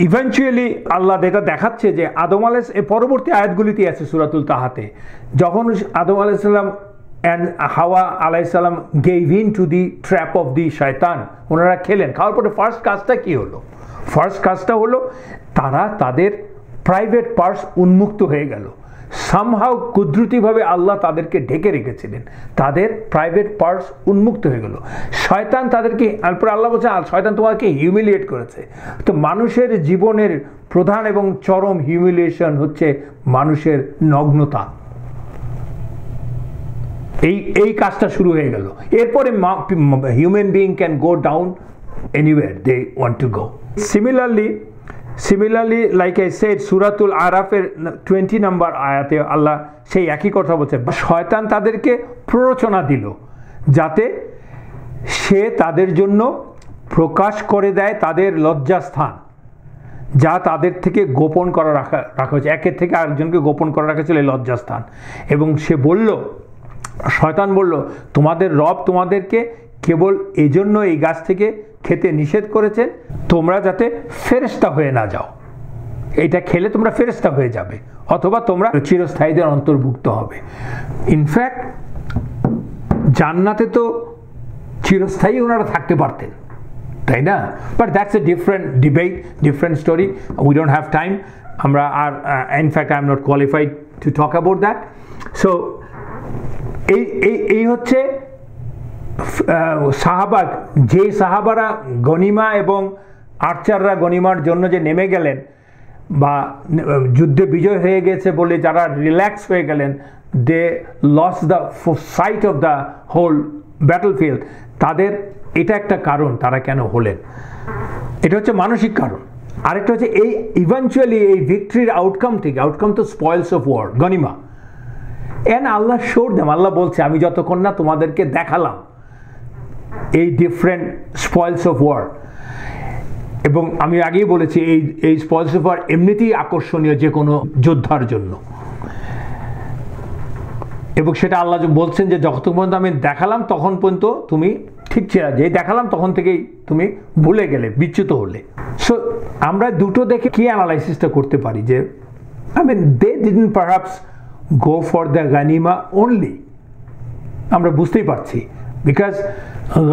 ইভেনচুয়ালি আল্লাহ দেখাচ্ছে যে আদম আলাইহিস পরবর্তী আয়াতগুলিতে আছে সূরাতুল তাহাতে, যখন আদম আলাইহিস সালাম and Hawa alayhis salam gave in to the trap of the shaitan, ওনারা খেলেন, খাওয়ার পরে ফার্স্ট কাজটা কি হলো? ফার্স্ট কাজটা হলো তারা তাদের প্রাইভেট পার্টস উন্মুক্ত হয়ে গেল। সামহাউ কুদরতিভাবে আল্লাহ তাদেরকে ঢেকে রেখেছিলেন, তাদের প্রাইভেট পার্টস উন্মুক্ত হয়ে গেল। শয়তান তাদেরকে, তারপরে আল্লাহ বলছে শয়তান তোমাকে হিউমিলিয়েট করেছে। তো মানুষের জীবনের প্রধান এবং চরম হিউমিলিয়েশন হচ্ছে মানুষের নগ্নতা। এই কাজটা শুরু হয়ে গেল। এরপরে human being can go down anywhere they want to go. Similarly like I said, সূরাতুল আরাফের 20 নম্বর আয়াতে আল্লাহ সেই একই কথা বলছে, শয়তান তাদেরকে প্ররোচনা দিল যাতে সে তাদের জন্য প্রকাশ করে দেয় তাদের লজ্জাস্থান, যা তাদের থেকে গোপন করা রাখা হয়েছে, একের থেকে আরেকজনকে গোপন করা রাখা ছিল এই লজ্জাস্থান। এবং সে বলল, শয়তান বলল, তোমাদের রব তোমাদেরকে কেবল এজন্য এই গাছ থেকে খেতে নিষেধ করেছেন তোমরা যাতে ফেরেশতা হয়ে না যাও, এটা খেলে তোমরা ফেরেশতা হয়ে যাবে, অথবা তোমরা চিরস্থায়ীদের অন্তর্ভুক্ত হবে। ইনফ্যাক্ট জান্নাতে তো চিরস্থায়ী ওনারা থাকতে পারতেন, তাই না? But that's a different debate, different story, we don't have time. আমরা আর in fact I am not qualified to talk about that. So এই হচ্ছে যে সাহাবারা গনিমা এবং আর্চাররা গনিমার জন্য যে নেমে গেলেন বা যুদ্ধে বিজয় হয়ে গেছে বলে যারা রিল্যাক্স হয়ে গেলেন, they lost the sight of the whole battlefield, তাদের এটা একটা কারণ তারা কেন হলেন। এটা হচ্ছে মানসিক কারণ। আরেকটা হচ্ছে এই ইভেনচুয়ালি এই ভিক্টরির আউটকাম থেকে, আউটকাম তো স্পয়েলস অফ ওয়ার, গনিমা। এন্ড আল্লাহ শোর দেম, আল্লাহ বলছে আমি যতক্ষণ না তোমাদেরকে দেখালাম এই ডিফারেন্ট স্পয়েলস অফ ওয়ার। এবং আমি আগেই বলেছি এই স্পয়েলস অফ ওয়ার এমনিতেই আকর্ষণীয় যে কোনো যোদ্ধার জন্য। এবং সেটা আল্লাহ বলছেন যে যতক্ষণ পর্যন্ত আমি দেখালাম তখন পর্যন্ত তুমি ঠিক ছিল, যেই দেখালাম তখন থেকেই তুমি ভুলে গেলে, বিচ্যুত হলে। সো আমরা দুটো দেখে কি অ্যানালাইসিসটা করতে পারি যে I mean they didn't perhaps go for the গানিমা অনলি। আমরা বুঝতেই পারছি বিকজ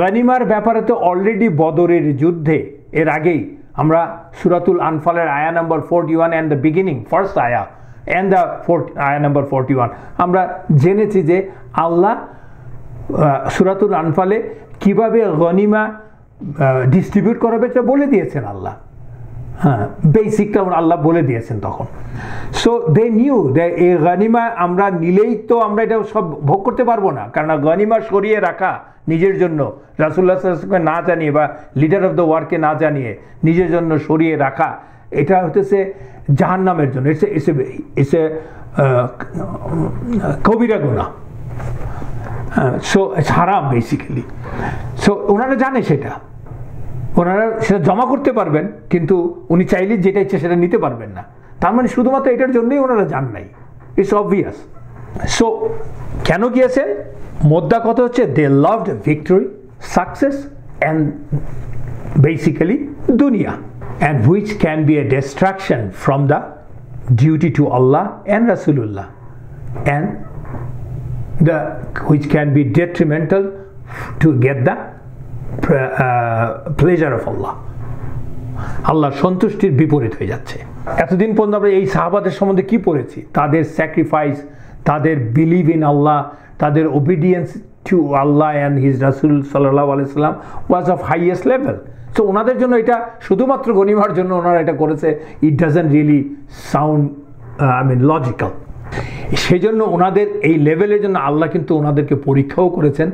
গানিমার ব্যাপারে তো অলরেডি বদরের যুদ্ধে এর আগেই আমরা সূরাতুল আনফালের আয়া number 41 and the beginning first আয়া অ্যান্ড দ্য আয়া নাম্বার 41 আমরা জেনেছি যে আল্লাহ সূরাতুল আনফালে কিভাবে গনিমা ডিস্ট্রিবিউট করাবে এটা বলে দিয়েছেন আল্লাহ। হ্যাঁ, বেসিকটা আল্লাহ বলে দিয়েছেন তখন। সো দে নিউ এই গনিমা আমরা নিলেই তো আমরা এটা সব ভোগ করতে পারবো না, কারণ গনিমা সরিয়ে রাখা নিজের জন্য, রাসূলুল্লাহ সাল্লাল্লাহু আলাইহি ওয়াসাল্লামকে না জানিয়ে বা লিডার অফ দ্য ওয়ারকে না জানিয়ে নিজের জন্য সরিয়ে রাখা, এটা হতেছে জাহান্নামের জন্য। ইটস এ কবিরা গুনাহ। সো ইটস হারাম বেসিক্যালি। সো ওনারা জানে সেটা, ওনারা সেটা জমা করতে পারবেন, কিন্তু উনি চাইলে যেটা ইচ্ছে সেটা নিতে পারবেন না। তার মানে শুধুমাত্র এটার জন্যই ওনারা যান নাই, ইটস অবভিয়াস। সো কেন গিয়েছেন? মোদ্দা কথা হচ্ছে they loved victory, success and basically দুনিয়া, and which can be a distraction from the duty to Allah and রাসূলুল্লাহ, and which can be detrimental to get the pleasure of Allah. আল্লাহর সন্তুষ্টির বিপরীত হয়ে যাচ্ছে। এতদিন পর্যন্ত আমরা এই সাহাবাদের সম্বন্ধে কি পড়েছি? তাদের স্যাক্রিফাইস, তাদের বিলিভ ইন আল্লাহ, তাদের obedience to Allah and his রাসূল সাল্লাল্লাহু আলাইহি ওয়াসাল্লাম was of highest level. So ওনাদের জন্য এটা শুধুমাত্র গনিমার জন্য ওনারা এটা করেছে, it doesn't really sound logical. সেই জন্য ওনাদের এই লেভেলের জন্য আল্লাহ কিন্তু ওনাদেরকে পরীক্ষাও করেছেন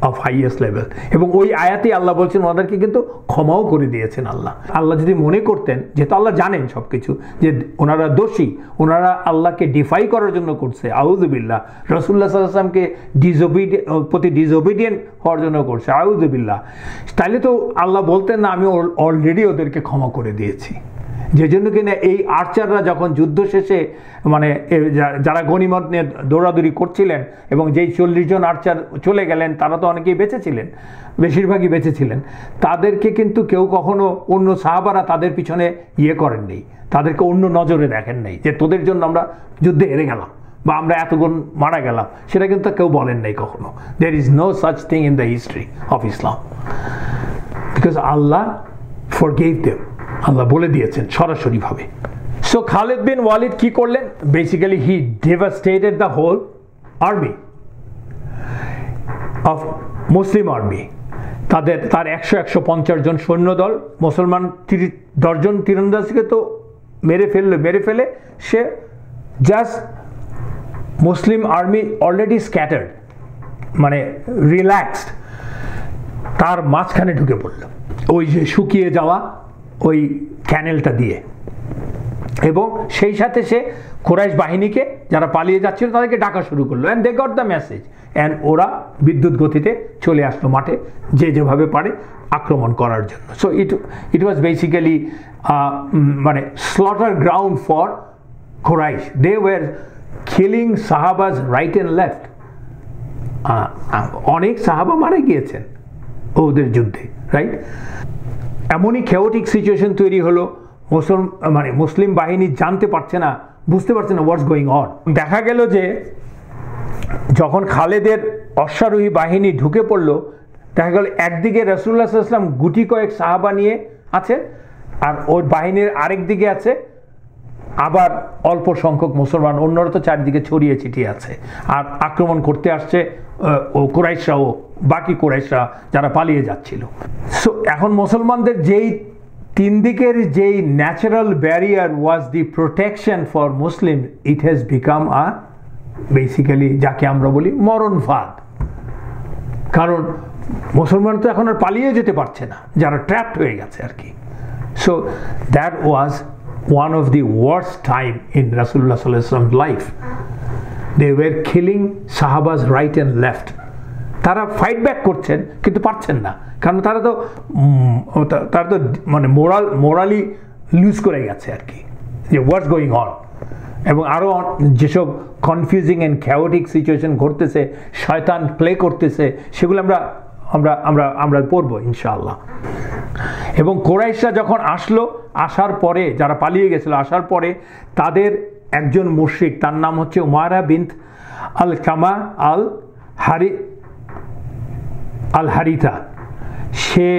অফ হাইয়েস্ট লেভেল, এবং ওই আয়াতেই আল্লাহ বলছেন ওনাদেরকে কিন্তু ক্ষমাও করে দিয়েছেন আল্লাহ। আল্লাহ যদি মনে করতেন, যেহেতু আল্লাহ জানেন সব কিছু, যে ওনারা দোষী, ওনারা আল্লাহকে ডিফাই করার জন্য করছে, আউযুবিল্লাহ, রাসূলুল্লাহ সাল্লাল্লাহু আলাইহি ওয়াসাল্লামকে প্রতি ডিসওবিডিয়েন্ট হওয়ার জন্য করছে, আউযুবিল্লাহ, তাহলে তো আল্লাহ বলতেন না আমি অলরেডি ওদেরকে ক্ষমা করে দিয়েছি। যে জন্য কিনা এই আর্চাররা যখন যুদ্ধ শেষে মানে যারা গনিমত নিয়ে দৌড়াদৌড়ি করছিলেন এবং যেই 40 জন আর্চার চলে গেলেন, তারা তো অনেকেই বেঁচেছিলেন, বেশিরভাগই বেঁচেছিলেন, তাদেরকে কিন্তু কেউ কখনো অন্য সাহাবারা তাদের পিছনে করেননি, তাদেরকে অন্য নজরে দেখেন নাই যে তোদের জন্য আমরা যুদ্ধে হেরে গেলাম বা আমরা এতগুণ মারা গেলাম, সেটা কিন্তু কেউ বলেন নাই কখনো। There is no such thing in the history of Islam, because Allah forgave them, Allah বলে দিয়েছেন সরাসরি ভাবে। সো খালিদ বিন ওয়ালিদ কি করলেন? Basically he devastated the whole army of Muslim army. তার 150 জন সৈন্যদল, মুসলমান 10 জন তীরন্দাজকে তো মেরে ফেলে সে জাস্ট মুসলিম আর্মি অলরেডি স্ক্যাটার্ড, মানে রিল্যাক্সড, তার মাঝখানে ঢুকে পড়ল ওই যে শুকিয়ে যাওয়া ওই ক্যানেলটা দিয়ে, এবং সেই সাথে সে কুরাইশ বাহিনীকে যারা পালিয়ে যাচ্ছিল তাদেরকে ডাকা শুরু করলো, and they got the message, and ওরা বিদ্যুৎ গতিতে চলে আসলো মাঠে যে যেভাবে পারে আক্রমণ করার জন্য। সো ইট ওয়াজ বেসিক্যালি মানে slaughter ground for Quraysh. They were killing সাহাবাজ রাইট অ্যান্ড লেফট। অনেক সাহাবা মারা গিয়েছেন ওদের যুদ্ধে, রাইট? এমনই খেওটিক সিচুয়েশন তৈরি হলো, মুসলিম বাহিনী জানতে পারছে না, বুঝতে পারছে না হোয়াটস গোয়িং অন। দেখা গেল যে যখন খালেদের অশ্বারোহী বাহিনী ঢুকে পড়লো, দেখা গেল একদিকে রাসূলুল্লাহ সাল্লাল্লাহু আলাইহি ওয়াসাল্লাম গুটি কয়েক সাহাবা নিয়ে আছে, আর ওই বাহিনীর আরেক দিকে আছে আবার অল্প সংখ্যক মুসলমান, অন্যরা তো চারদিকে ছড়িয়ে ছিটিয়ে আছে, আর আক্রমণ করতে আসছে ও কুরাইশরা ও বাকি কুরাইশরা যারা পালিয়ে যাচ্ছিল। সো এখন মুসলমানদের যেই তিন দিকের যেই natural barrier was the protection for Muslim, it has become a basically যাকে আমরা বলি মরণ ফাঁদ। কারণ মুসলমান তো এখন আর পালিয়ে যেতে পারছে না, যারা ট্র্যাপড হয়ে গেছে আর কি। So that was one of the worst time in রাসূলুল্লাহ সাল্লাল্লাহু আলাইহি ওয়াসাল্লাম লাইফ। দে ওয়ার কিলিং সাহাবাজ রাইট অ্যান্ড লেফট। তারা ফাইট ব্যাক করছেন কিন্তু পারছেন না, কারণ তারা তো মানে মোরালি লুজ করে গেছে আর কি, যে হোয়াটস গোয়িং অন। এবং আরও যেসব কনফিউজিং অ্যান্ড ক্যাওটিক সিচুয়েশন ঘটতেছে, শয়তান প্লে করতেছে, সেগুলো আমরা আমরা আমরা আমরা পড়বো ইনশাআল্লাহ। এবং কুরাইশরা যখন আসার পরে, যারা পালিয়ে গেছিল, আসার পরে তাদের একজন মুশরিক, তার নাম হচ্ছে উমারা বিনত আল কামা আল হারিথা, সে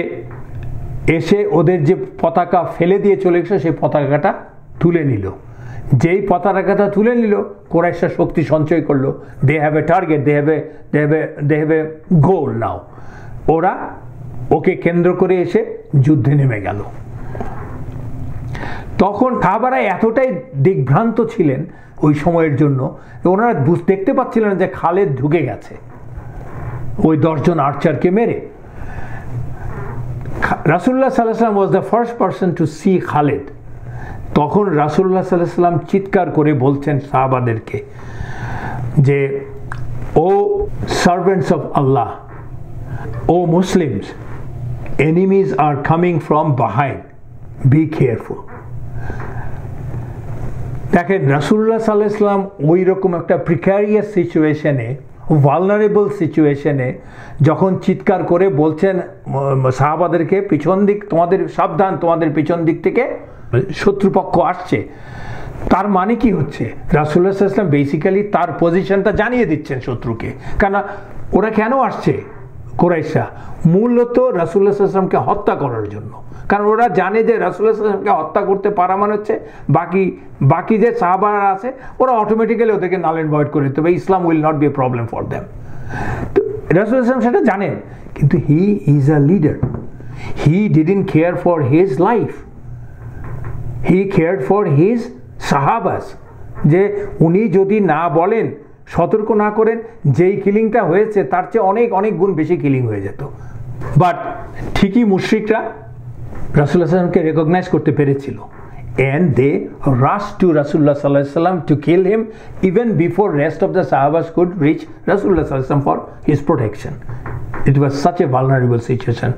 এসে ওদের যে পতাকা ফেলে দিয়ে চলে গেছে সেই পতাকাটা তুলে নিল। যেই পতাকাটা তুলে নিল, কুরাইশরা শক্তি সঞ্চয় করলো। They have a target, they have a goal now. ওরা ওকে কেন্দ্র করে এসে যুদ্ধে নেমে গেল। তখন সাহাবারা এতটাই দিগ্ভ্রান্ত ছিলেন ওই সময়ের জন্য, ওনারা দেখতে পাচ্ছিলেন যে খালেদ ঢুকে গেছে ওই 10 জন আর্চারকে মেরে। রাসূলুল্লাহ সাল্লাল্লাহু আলাইহি ওয়াসাল্লাম was the first person to see Khalid. তখন রাসূলুল্লাহ সাল্লাল্লাহু আলাইহি ওয়াসাল্লাম চিৎকার করে বলছেন সাহাবাদেরকে যে, O servants of Allah, O Muslims, enemies are coming from behind, be careful. দেখেন রাসূলুল্লাহ সাল্লাল্লাহু আলাইহি ওয়াসাল্লাম ওই রকম একটা প্রিক্যারিয়াস সিচুয়েশনে, ভালনারেবল সিচুয়েশনে যখন চিৎকার করে বলছেন সাহাবাদেরকে, পিছন দিক তোমাদের সাবধান, তোমাদের পিছন দিক থেকে শত্রুপক্ষ আসছে, তার মানে কি হচ্ছে? রাসূলুল্লাহ সাল্লাল্লাহু আলাইহি ওয়াসাল্লাম বেসিক্যালি তার পজিশনটা জানিয়ে দিচ্ছেন শত্রুকে। কেন ওরা কেন আসছে? কুরাইশরা মূলত রাসূলুল্লাহ সাল্লাল্লাহু আলাইহি ওয়াসাল্লামকে হত্যা করার জন্য। কারণ ওরা জানে যে রাসূলুল্লাহ সাল্লাল্লাহু আলাইহি ওয়াসাল্লামকে হত্যা করতে পারা মানে হচ্ছে বাকি যে সাহাবারা আছে ওরা অটোমেটিক্যালি ওদেরকে নাল অ্যান্ড ভয়েড করে দিতে হবে। Islam will not be a problem for them. তো রাসূলুল্লাহ সাল্লাল্লাহু আলাইহি ওয়াসাল্লাম সেটা জানেন, কিন্তু he is a leader. He didn't care for his life, he cared for his সাহাবাস। যে উনি যদি না বলেন, সতর্ক না করেন, যেই কিলিংটা হয়েছে তার চেয়ে অনেক অনেক গুণ বেশি কিলিং হয়ে যেত। বাট ঠিকই মুশরিকরা রাসূলুল্লাহ সাল্লাল্লাহু আলাইহি ওয়াসাল্লামকে রেকগনাইজ করতে পেরেছিল, and they rushed to Rasulullah sallallahu alaihi wasallam to kill him even before rest of the sahabas could reach Rasulullah sallallahu alaihi wasallam for his protection. It was such a vulnerable situation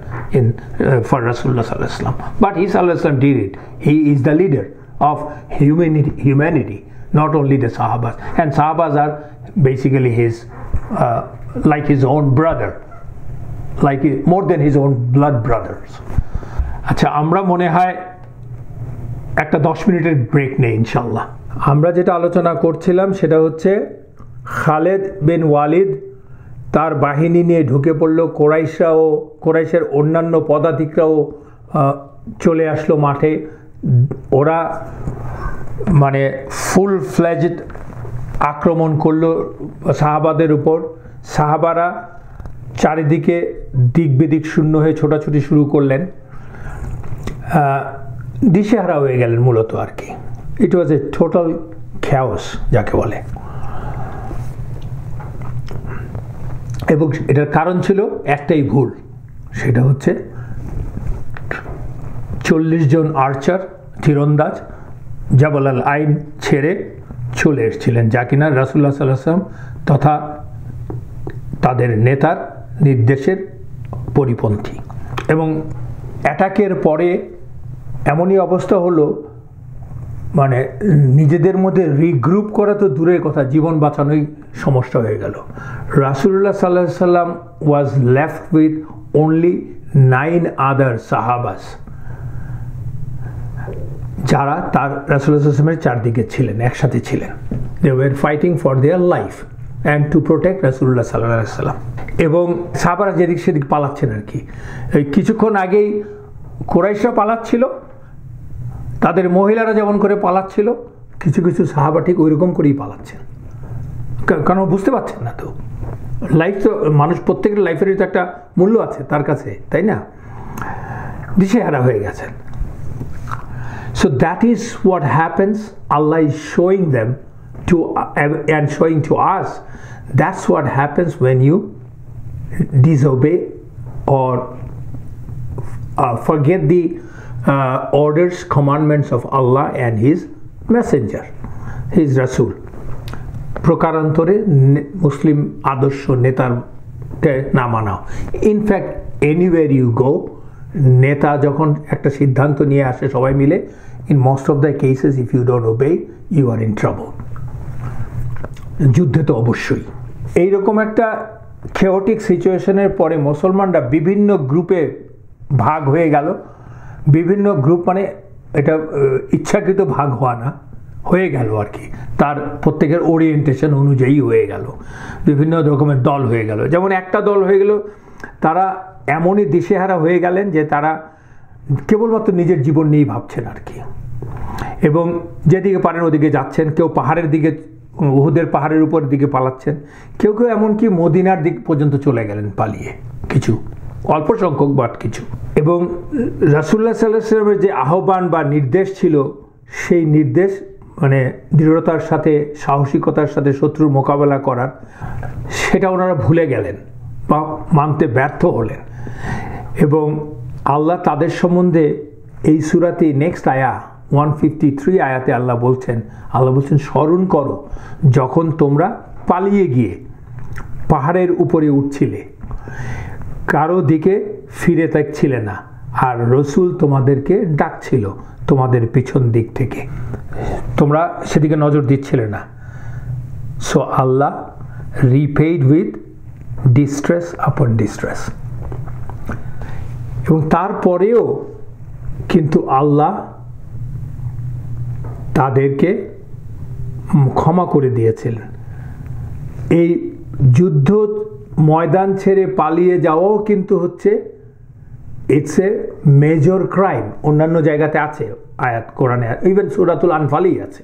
for Rasulullah sallallahu alaihi wasallam, but he sallallahu alaihi wasallam did it. He is the leader of humanity, not only the sahabas, and sahabas are basically his like his own brother, like more than his own blood brothers. আচ্ছা, আমরা মনে হয় একটা 10 মিনিটের break নেই ইনশাল্লাহ। আমরা যেটা আলোচনা করছিলাম সেটা হচ্ছে খালেদ বিন ওয়ালিদ তার বাহিনী নিয়ে ঢুকে পড়লো। কোরাইশের অন্যান্য পদাধিকরাও চলে আসলো মাঠে। ওরা মানে ফুল ফ্লেজড আক্রমণ করলো সাহাবাদের উপর। সাহাবারা চারিদিকে দিক বিদিক শূন্য হয়ে ছোটাছুটি শুরু করলেন, দিশেহারা হয়ে গেলেন মূলত আর কি। ইট ওয়াজ এ টোটাল খ্যাওস যাকে বলে। এবং এটার কারণ ছিল একটাই ভুল, সেটা হচ্ছে 40 জন আর্চার তীরন্দাজ জাবাল আল আইন ছেড়ে চলে এসেছিলেন, যা কিনা রাসূলুল্লাহ সাল্লাল্লাহু আলাইহি ওয়াসাল্লাম তথা তাদের নেতার নির্দেশের পরিপন্থী। এবং অ্যাটাকের পরে এমনই অবস্থা হলো, মানে নিজেদের মধ্যে রিগ্রুপ করা তো দূরের কথা, জীবন বাঁচানোই সমস্যা হয়ে গেল। রাসূলুল্লাহ সাল্লাল্লাহু আলাইহি ওয়াসাল্লাম ওয়াজ লেফট উইথ অনলি 9 আদার সাহাবাস, যারা তার রাসূলুল্লাহ সাল্লাল্লাহু আলাইহি ওয়াসাল্লামের চারদিকে ছিলেন, একসাথে ছিলেন। They were fighting for their life and to protect রাসূলুল্লাহ সাল্লাল্লাহু আলাইহি ওয়াসাল্লাম। এবং সাহাবারা যেদিক সেদিক পালাচ্ছেন আর কি। এই কিছুক্ষণ আগেই কুরাইশরা পালাচ্ছিল, তাদের মহিলারা যেমন করে পালাচ্ছিল, কিছু কিছু সাহাবা ঠিক ওই রকম করেই পালাচ্ছেন। কারণ বুঝতে পারছেন না তো, লাইফ তো মানুষ প্রত্যেকের লাইফেরই তো একটা মূল্য আছে তার কাছে, তাই না? দিশেহারা হয়ে গেছেন। So that is what happens. Allah is showing them and showing to us. That's what happens when you disobey or forget the orders, commandments of Allah and His Messenger, His Rasul. প্রকারান্তরে মুসলিম আদর্শ নেতার না মানাও। In fact anywhere you go, নেতা যখন একটা সিদ্ধান্ত নিয়ে আসে সবাই মিলে, in most of the cases if you don't obey you are in trouble. যুদ্ধে তো অবশ্যই। এইরকম একটা খেওটিক সিচুয়েশনের পরে মুসলমানরা বিভিন্ন গ্রুপে ভাগ হয়ে গেল। বিভিন্ন গ্রুপ মানে এটা ইচ্ছাকৃত ভাগ হওয়া না, হয়ে গেল আর কি, তার প্রত্যেকের ওরিয়েন্টেশন অনুযায়ী হয়ে গেল, বিভিন্ন রকমের দল হয়ে গেল। যেমন একটা দল হয়ে গেল, তারা এমনই দিশেহারা হয়ে গেলেন যে তারা কেবলমাত্র নিজের জীবন নিয়েই ভাবছেন আর কি, এবং যেদিকে পারেন ওদিকে যাচ্ছেন। কেউ পাহাড়ের দিকে, উহুদের পাহাড়ের উপর দিকে পালাচ্ছেন, কেউ কেউ এমনকি মদিনার দিক পর্যন্ত চলে গেলেন পালিয়ে, কিছু অল্প সংখ্যক বাট কিছু। এবং রাসূলুল্লাহ সাল্লাল্লাহু আলাইহি ওয়াসাল্লামের যে আহ্বান বা নির্দেশ ছিল, সেই নির্দেশ মানে দৃঢ়তার সাথে, সাহসিকতার সাথে শত্রুর মোকাবেলা করার, সেটা ওনারা ভুলে গেলেন বা মানতে ব্যর্থ হলেন। এবং আল্লাহ তাদের সম্বন্ধে এই সূরাতে নেক্সট আয়া 153 আয়াতে আল্লাহ বলছেন স্মরণ করো যখন তোমরা পালিয়ে গিয়ে পাহাড়ের উপরে উঠছিলে, কারো দিকে ফিরে তাকছিলে না, আর রসুল তোমাদেরকে ডাকছিল তোমাদের পিছন দিক থেকে, তোমরা সেদিকে নজর দিচ্ছিলে না। সো আল্লাহ রিপেইড উইথ ডিস্ট্রেস আপন ডিস্ট্রেস। এবং তারপরেও কিন্তু আল্লাহ তাদেরকে ক্ষমা করে দিয়েছিলেন। এই যুদ্ধ ময়দান ছেড়ে পালিয়ে যাওয়াও কিন্তু হচ্ছে ইটস এ মেজর ক্রাইম। অন্যান্য জায়গাতে আছে আয়াত কোরআনে, ইভেন সূরাতুল আনফালেই আছে,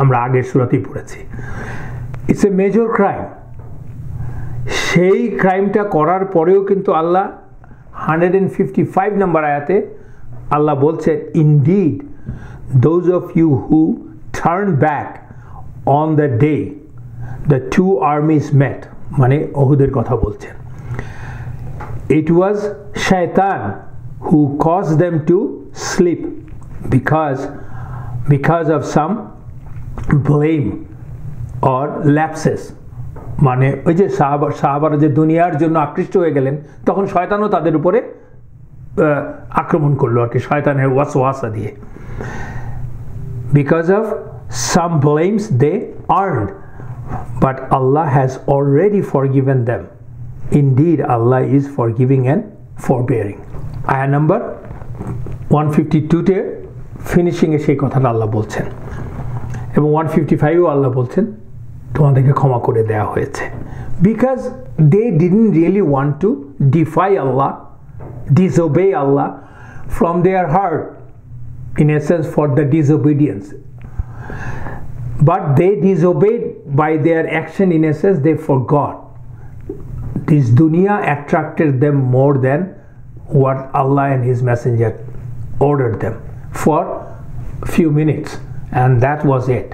আমরা আগের সূরাতেই পড়েছি। It's a major crime. সেই ক্রাইমটা করার পরেও কিন্তু আল্লাহ 155 নম্বর আয়াতে আল্লাহ বলছেন, indeed those of you who turn back on the day the two armies met, মানে ওহুদের কথা বলছেন, it was shaitan who caused them to sleep because of some blame or lapses, মানে ওই যে সাহাবারা যে দুনিয়ার জন্য আকৃষ্ট হয়ে গেলেন, তখন শয়তানও তাদের উপরে আক্রমণ করলো আর কি, শয়তানের ওয়াসওয়াসা দিয়ে। Because of some blames they earned, but Allah has already forgiven them. Indeed, Allah is forgiving and forbearing. Ayah number 152 তে ফিনিশিং এ সেই কথাটা আল্লাহ বলছেন, এবং 155 ও আল্লাহ বলছেন তোমাদেরকে ক্ষমা করে দেওয়া হয়েছে। Because they didn't really want to defy Allah, disobey Allah from their heart, in essence for the disobedience, but they disobeyed by their action. In essence they forgot. This dunya attracted them more than what Allah and His Messenger ordered them for few minutes, and that was it.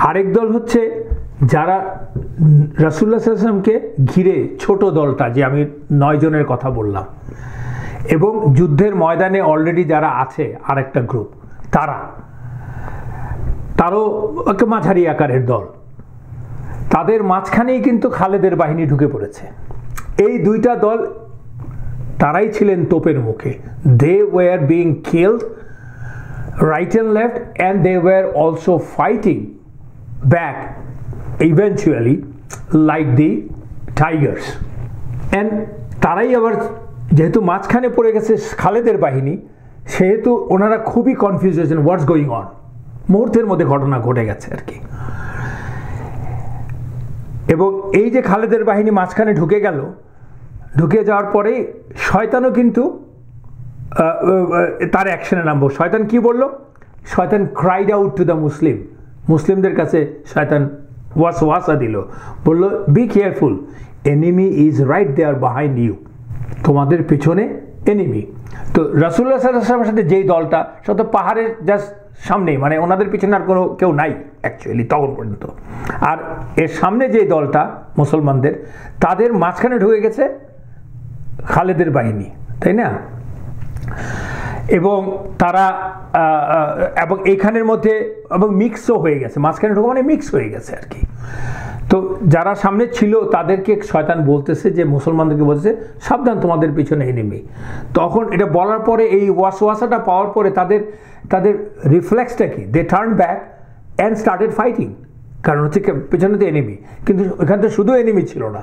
আরেক দল হচ্ছে যারা রাসূলুল্লাহ সাল্লাল্লাহু আলাইহি ওয়াসাল্লামকে ঘিরে, ছোট দলটা যে আমি 9 জনের কথা বললাম, এবং যুদ্ধের ময়দানে অলরেডি যারা আছে আরেকটা গ্রুপ, তারও একটা মাঝারি আকারের দল, তাদের মাঝখানেই কিন্তু খালেদের বাহিনী ঢুকে পড়েছে। এই দুইটা দল, তারাই ছিলেন তোপের মুখে। They were being killed right and left, and they were also fighting back eventually like the tigers. And তারাই আবার যেহেতু মাঝখানে পড়ে গেছে খালেদের বাহিনী, সেহেতু ওনারা খুবই কনফিউজ হয়েছেন, হোয়াটস গোয়িং অন। মুহূর্তের মধ্যে ঘটনা ঘটে গেছে আর কি। এবং এই যে খালেদের বাহিনী মাঝখানে ঢুকে গেল, ঢুকে যাওয়ার পরেই শয়তানও কিন্তু তার অ্যাকশনে নামবো। শয়তান কি বলল? শয়তান ক্রাইড আউট টু দ্য মুসলিমদের কাছে শয়তান ওয়াসওয়াসা দিল, বলল be careful, enemy is right there behind you, তোমাদের পিছনে এনিমি। তো রাসূলুল্লাহ সাল্লাল্লাহু আলাইহি ওয়াসাল্লামের সাথে যেই দলটা, সেটা পাহাড়ের জাস্ট সামনেই, মানে ওনাদের পিছনে আর কোনো কেউ নাই অ্যাকচুয়ালি তখন পর্যন্ত। আর এর সামনে যে দলটা মুসলমানদের, তাদের মাঝখানে ঢুকে গেছে খালেদের বাহিনী, তাই না? এবং তারা এবং এইখানের মধ্যে এবং মিক্সও হয়ে গেছে, মাঝখানে ঢোকা মানে মিক্স হয়ে গেছে আর কি। তো যারা সামনে ছিল তাদেরকে শয়তান বলতেছে, যে মুসলমানদেরকে বলতেছে সাবধান তোমাদের পিছনে এনিমি। তখন এটা বলার পরে, এই ওয়াসওয়াসাটা পাওয়ার পরে তাদের রিফ্লেক্সটা কি, they turn back and started fighting. কারণ হচ্ছে পেছনে তো এনিমি, কিন্তু এখানে তো শুধু এনিমি ছিল না,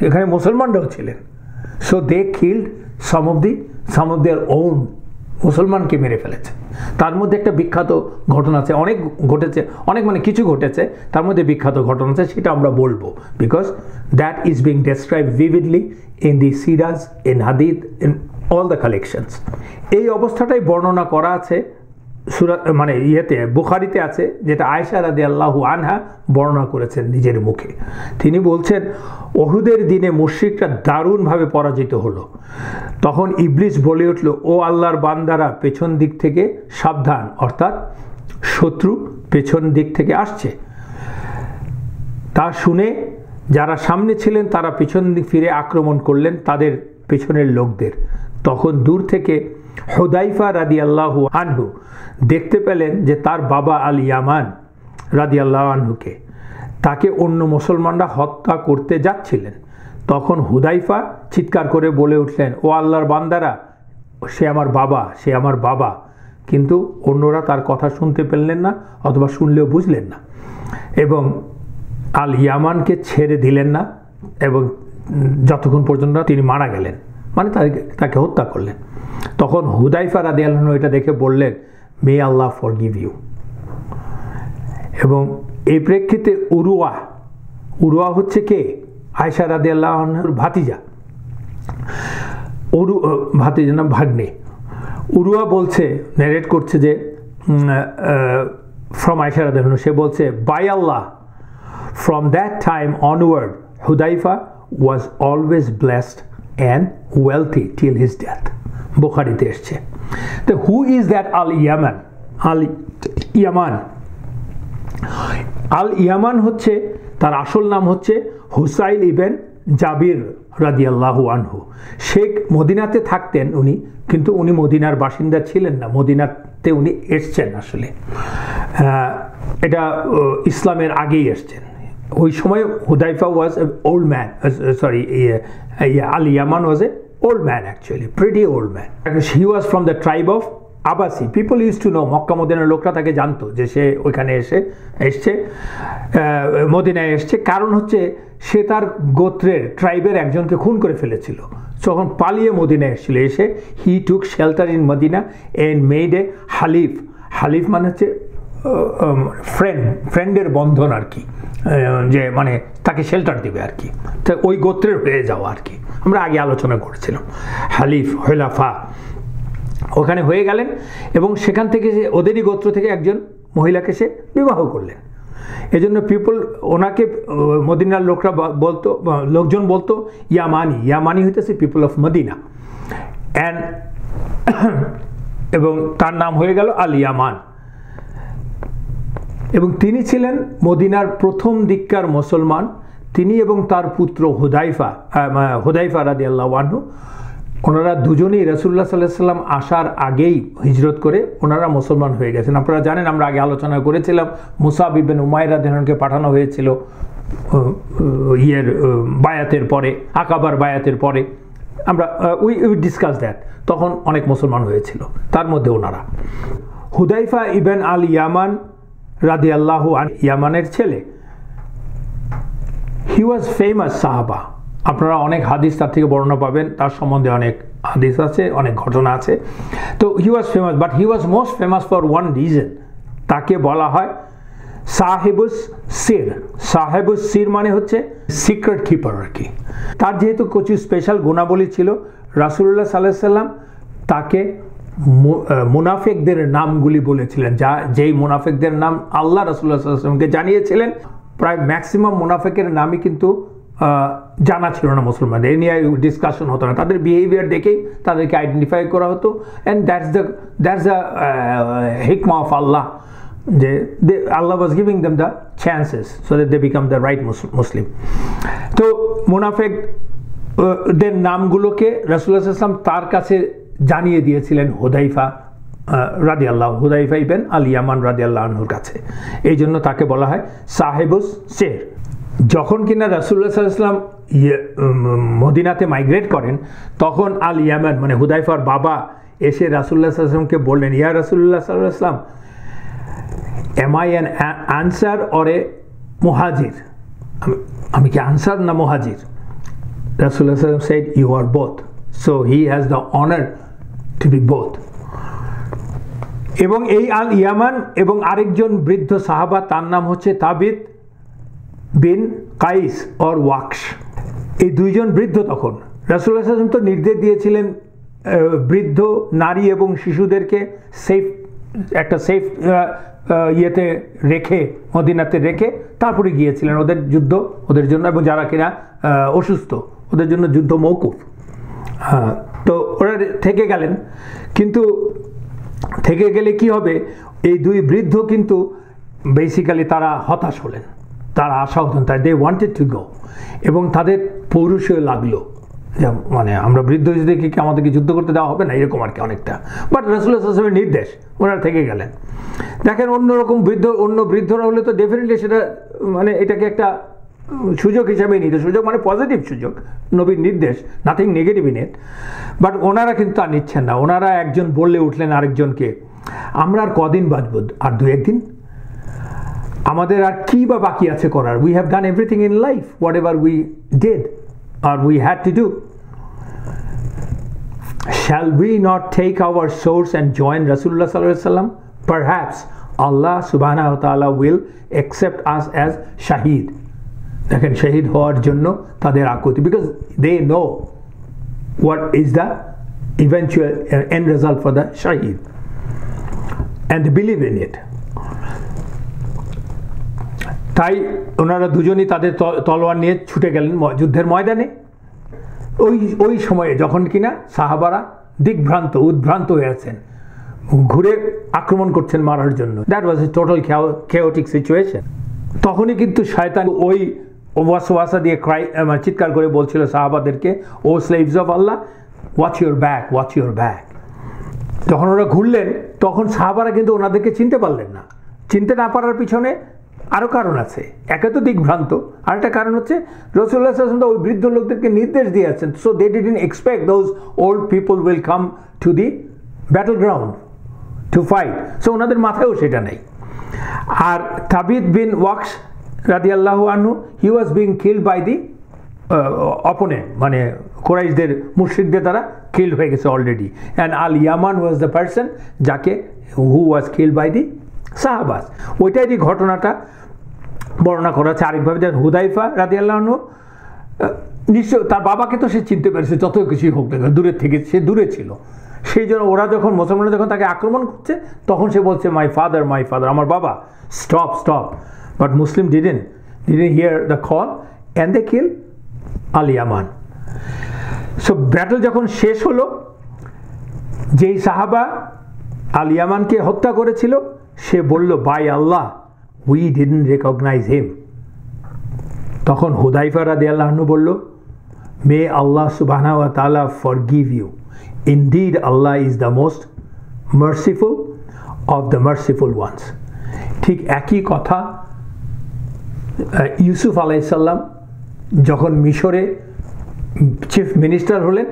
এখানে মুসলমানরাও ছিলেন। So they killed some of their own, মুসলমানকে মেরে ফেলেছে। তার মধ্যে একটা বিখ্যাত ঘটনা আছে, অনেক ঘটেছে, অনেক মানে কিছু ঘটেছে, তার মধ্যে বিখ্যাত ঘটনা আছে, সেটা আমরা বলবো, because that is being describe vividly in the সিরাজ, in hadith, in all the collections. এই অবস্থাটাই বর্ণনা করা আছে মানে বুখারিতে আছে, যেটা আয়েশা রাদিয়াল্লাহু আনহা বর্ণনা করেছেন নিজের মুখে। তিনি বলছেন, ওহুদের দিনে মুশরিকরা দারুণভাবে পরাজিত হলো। তখন ইবলিস বলে উঠল, ও আল্লাহর বান্দারা, পেছন দিক থেকে সাবধান, অর্থাৎ শত্রু পেছন দিক থেকে আসছে। তা শুনে যারা সামনে ছিলেন তারা পিছন দিক ফিরে আক্রমণ করলেন তাদের পেছনের লোকদের। তখন দূর থেকে হুদাইফা রাদিয়াল্লাহু আনহু দেখতে পেলেন যে তার বাবা আল ইয়ামান রাদিয়াল্লাহু আনহুকে, তাকে অন্য মুসলমানরা হত্যা করতে যাচ্ছিলেন। তখন হুদাইফা চিৎকার করে বলে উঠলেন, ও আল্লাহর বান্দারা, সে আমার বাবা, সে আমার বাবা। কিন্তু অন্যরা তার কথা শুনতে পেলেন না, অথবা শুনলেও বুঝলেন না, এবং আল ইয়ামানকে ছেড়ে দিলেন না, এবং যতক্ষণ পর্যন্ত তিনি মারা গেলেন, মানে তাকে হত্যা করলেন। তখন হুদাইফা রাদিয়াল্লাহু আনহু এটা দেখে বললেন, মে আল্লাহ ফরগিভ ইউ। এবং এই প্রেক্ষিতে উরওয়া হচ্ছে কে? আয়েশা রাদিয়াল্লাহু আনহার ভাতিজা, ভাতিজা না ভাগ্নে। উরওয়া বলছে, ন্যারেট করছে যে ফ্রম আয়েশা রাদিয়াল্লাহু আনহা, সে বলছে, by Allah, from that time onward Hudhaifa was always blessed and wealthy till his death. বুখারিতে এসছে। তো হু ইজ দ্যাট আল ইয়ামান? আল ইয়ামান হচ্ছে, তার আসল নাম হচ্ছে হুসাইল ইবেন জাবির রাদিয়াল্লাহু আনহু। শেখ মদিনাতে থাকতেন উনি, কিন্তু উনি মদিনার বাসিন্দা ছিলেন না, মদিনাতে উনি এসছেন আসলে, এটা ইসলামের আগেই এসছেন। ওই সময় Hudhaifa was old man, sorry, al Yaman was a old man, actually pretty old man. He was from the tribe of Abasi. People used to know, Mecca মদিনার লোকরা তাকে জানতো যে সে ওইখানে এসছে, মদিনায় এসছে। কারণ হচ্ছে সে তার গোত্রের ট্রাইবের একজনকে খুন করে ফেলেছিল, তখন পালিয়ে মদিনায় এসেছিল। এসে he took shelter in Medina and made a হালিফ মানে হচ্ছে ফ্রেন্ডের বন্ধন আর কি, যে মানে তাকে শেল্টার দিবে আর কি, তো ওই গোত্রের হয়ে যাওয়া আর কি, আমরা আগে আলোচনা করেছিলাম। হালিফ, হলাফা, ওখানে হয়ে গেলেন, এবং সেখান থেকে ওদেরই গোত্র থেকে একজন মহিলাকে সে বিবাহ করলেন। এজন্য ওনাকে মদিনার লোকজন বলতো ইয়ামানি হইতেছে পিপল অফ মদিনা, এবং তার নাম হয়ে গেল আল ইয়ামান। এবং তিনি ছিলেন মদিনার প্রথম দিককার মুসলমান। তিনি এবং তার পুত্র হুদাইফা রাদিয়াল্লাহু আনহু, ওনারা দুজনেই রাসূলুল্লাহ সাল্লাল্লাহু আলাইহি ওয়াসাল্লাম আসার আগেই হিজরত করে ওনারা মুসলমান হয়ে গেছেন। আপনারা জানেন, আমরা আগে আলোচনা করেছিলাম, মুসাব ইবনে উমাইর রাদিয়াল্লাহু আনহুকে পাঠানো হয়েছিল বায়াতের পরে, আকাবার বায়াতের পরে। আমরা উই ডিসকাস দ্যাট, তখন অনেক মুসলমান হয়েছিল, তার মধ্যে ওনারা। হুদাইফা ইবন আল ইয়ামান রাদিয়াল্লাহু আনহু ইয়ামানের ছেলে। হি ওয়াজ ফেমাস সাহাবা। আপনারা অনেক হাদিস তার থেকে বর্ণনা পাবেন, তার সম্বন্ধে অনেক হাদিস আছে, অনেক ঘটনা আছে। তো he was famous, but he was most famous for one reason. তাকে বলা হয় সাহেবুস সির মানে হচ্ছে সিক্রেট কিপার আর কি। তার যেহেতু কিছু স্পেশাল গুণাবলী ছিল, রাসূলুল্লাহ সাল্লাল্লাহু আলাইহি ওয়াসাল্লাম তাকে মুনাফিকদের নামগুলি বলেছিলেন, যেই মুনাফিকদের নাম আল্লাহ রাসূলুল্লাহ সাল্লাল্লাহু আলাইহি ওয়াসাল্লামকে জানিয়েছিলেন। প্রায় ম্যাক্সিমাম মুনাফিকের নামই কিন্তু জানা ছিল না মুসলমানদের, এ নিয়ে ডিসকাশন হতো না, তাদের বিহেভিয়ার দেখেই তাদেরকে আইডেন্টিফাই করা হতো। অ্যান্ড দ্যাটস দ্য হিকমা অফ আল্লাহ, যে Allah was giving them the chances so that they become the right Muslim. তো মুনাফিকদের নামগুলোকে রাসূলুল্লাহ সাল্লাল্লাহু আলাইহি ওয়াসাল্লাম তার কাছে জানিয়ে দিয়েছিলেন হুদাইফা হুদাইফা ইবনে আল ইয়ামান রাদিয়াল্লাহু আনহুর কাছে। এই জন্য তাকে বলা হয় সাহেবুস সির। যখন কিনা রাসূলুল্লাহ সাল্লাল্লাহু আলাইহি ওয়াসাল্লাম মদিনাতে মাইগ্রেট করেন, তখন আল ইয়ামান মানে হুদাইফার বাবা এসে রাসূলুল্লাহ সাল্লাল্লাহু আলাইহি ওয়াসাল্লামকে বললেন, ইয়া রাসূলুল্লাহ সাল্লাল্লাহু আলাইহি ওয়াসাল্লাম, am I an answer or a muhajir? আমি কি আনসার না মুহাজির? রাসূলুল্লাহ সাল্লাল্লাহু আলাইহি ওয়াসাল্লাম said you are both, so he has the honor to be both. এবং এই আল ইয়ামান এবং আরেকজন বৃদ্ধ সাহাবা, তার নাম হচ্ছে তাবিত বিন কাইস অর ওয়াকশ। এই দুইজন বৃদ্ধ তখন রাসূলুল্লাহ সাল্লাল্লাহু আলাইহি ওয়াসাল্লাম তো নির্দেশ দিয়েছিলেন বৃদ্ধ নারী এবং শিশুদেরকে একটা সেফ ইয়েতে রেখে, মদিনাতে রেখে তারপরে গিয়েছিলেন ওদের জন্য, এবং যারা কিনা অসুস্থ ওদের জন্য যুদ্ধ মওকুফ। তো ওরা থেকে গেলেন, কিন্তু থেকে গেলে কি হবে, এই দুই বৃদ্ধ কিন্তু বেসিক্যালি তারা হতাশ হলেন, তারা আশাহত হন, তাই দে ওয়ান্টেড টু গো, এবং তাদের পৌরুষে লাগলো যে মানে আমরা বৃদ্ধ হয়েছে দেখি কি আমাদেরকে যুদ্ধ করতে দেওয়া হবে না, এরকম আর কি অনেকটা। বাট রাসূলুল্লাহ সাল্লাল্লাহু আলাইহি ওয়াসাল্লামের নির্দেশ, ওনারা থেকে গেলেন। দেখেন অন্যরকম অন্য বৃদ্ধরা হলে তো ডেফিনেটলি সেটা মানে এটাকে একটা সুযোগ হিসাবেই নিত, সুযোগ মানে পজিটিভ সুযোগ, নবীর নির্দেশ, nothing negative in it. But ওনারা কিন্তু আর নিচ্ছেন না। ওনারা একজন বললে উঠলেন আরেকজনকে, আমরা আর কদিন বাঁচব, আর দু একদিন, আমাদের আর কি বা বাকি আছে করার? We have done everything in life, what ever we did or we had to do. Shall we not take our swords and join Rasulullah sallallahu alaihi wasallam? Perhaps Allah subhanahu wa ta'ala will accept us as shaheed. দেখেন শহীদ হওয়ার জন্য তাদের আকুতি, because they know what is the eventual end result for the shaheed and they believe in it. তাই ওনারা দুজনই তাদের তলোয়ার নিয়ে ছুটে গেলেন যুদ্ধের ময়দানে। ওই সময়ে যখন কিনা সাহাবারা উদ্ভ্রান্ত হয়ে আছেন, ঘুরে আক্রমণ করছেন মারার জন্য, that was A total chaotic situation. তখনই কিন্তু শয়তান ওই ওয়াসওয়াসা দিয়ে চিৎকার করে বলছিল সাহাবাদেরকে, O slaves of Allah, watch your back, watch your back. যখন ওরা ঘুরলেন তখন সাহাবারা কিন্তু ওনাদেরকে চিনতে পারলেন না। চিনতে না পারার পিছনে আরও কারণ আছে। একে তো দিকভ্রান্ত, আরেকটা কারণ হচ্ছে রাসূলুল্লাহ সাল্লাল্লাহু আলাইহি ওয়াসাল্লাম ওই বৃদ্ধ লোকদেরকে নির্দেশ দিয়েছেন, so they didn't expect those old people will come to the battle ground to fight, so ওনাদের মাথায়ও সেটা নেই। আর তাবিত বিন ওয়াকশ রাদিয়াল্লাহু আনহু, he was being killed by the opponent, মানে কুরাইশদের মুশরিকদের দ্বারা কিল্ড হয়ে গেছে already. And al Yaman was the person যাকে হু ওয়াজ কিল্ড বাই দি সাহাবাস। ওইটাই ঘটনাটা বর্ণনা করা হচ্ছে আরেকভাবে। যেন হুদাইফা রাদিয়াল্লাহু আনহু নিশ্চয় তার বাবাকে তো সে চিনতে পেরেছে, যত কিছুই হোক না দূরের থেকে, সে দূরে ছিল, সেই জন্য ওরা যখন মুসলমানরা যখন তাকে আক্রমণ করছে তখন সে বলছে মাই ফাদার, আমার বাবা, stop. But Muslim didn't hear the call and they kill al Yaman. So battle যখন শেষ হলো, যেই সাহাবা আল ইয়ামানকে হত্যা করেছিল সে বলল, by Allah, we didn't recognise him. তখন হুদাইফা রাদিয়াল্লাহু আনহু বলল, মে আল্লাহ সুবহানাহু ওয়া তাআলা forgive you, indeed Allah is the most merciful of the merciful ones. ঠিক একই কথা ইউসুফ আলাইহিস সালাম যখন মিশরে চিফ মিনিস্টার হলেন,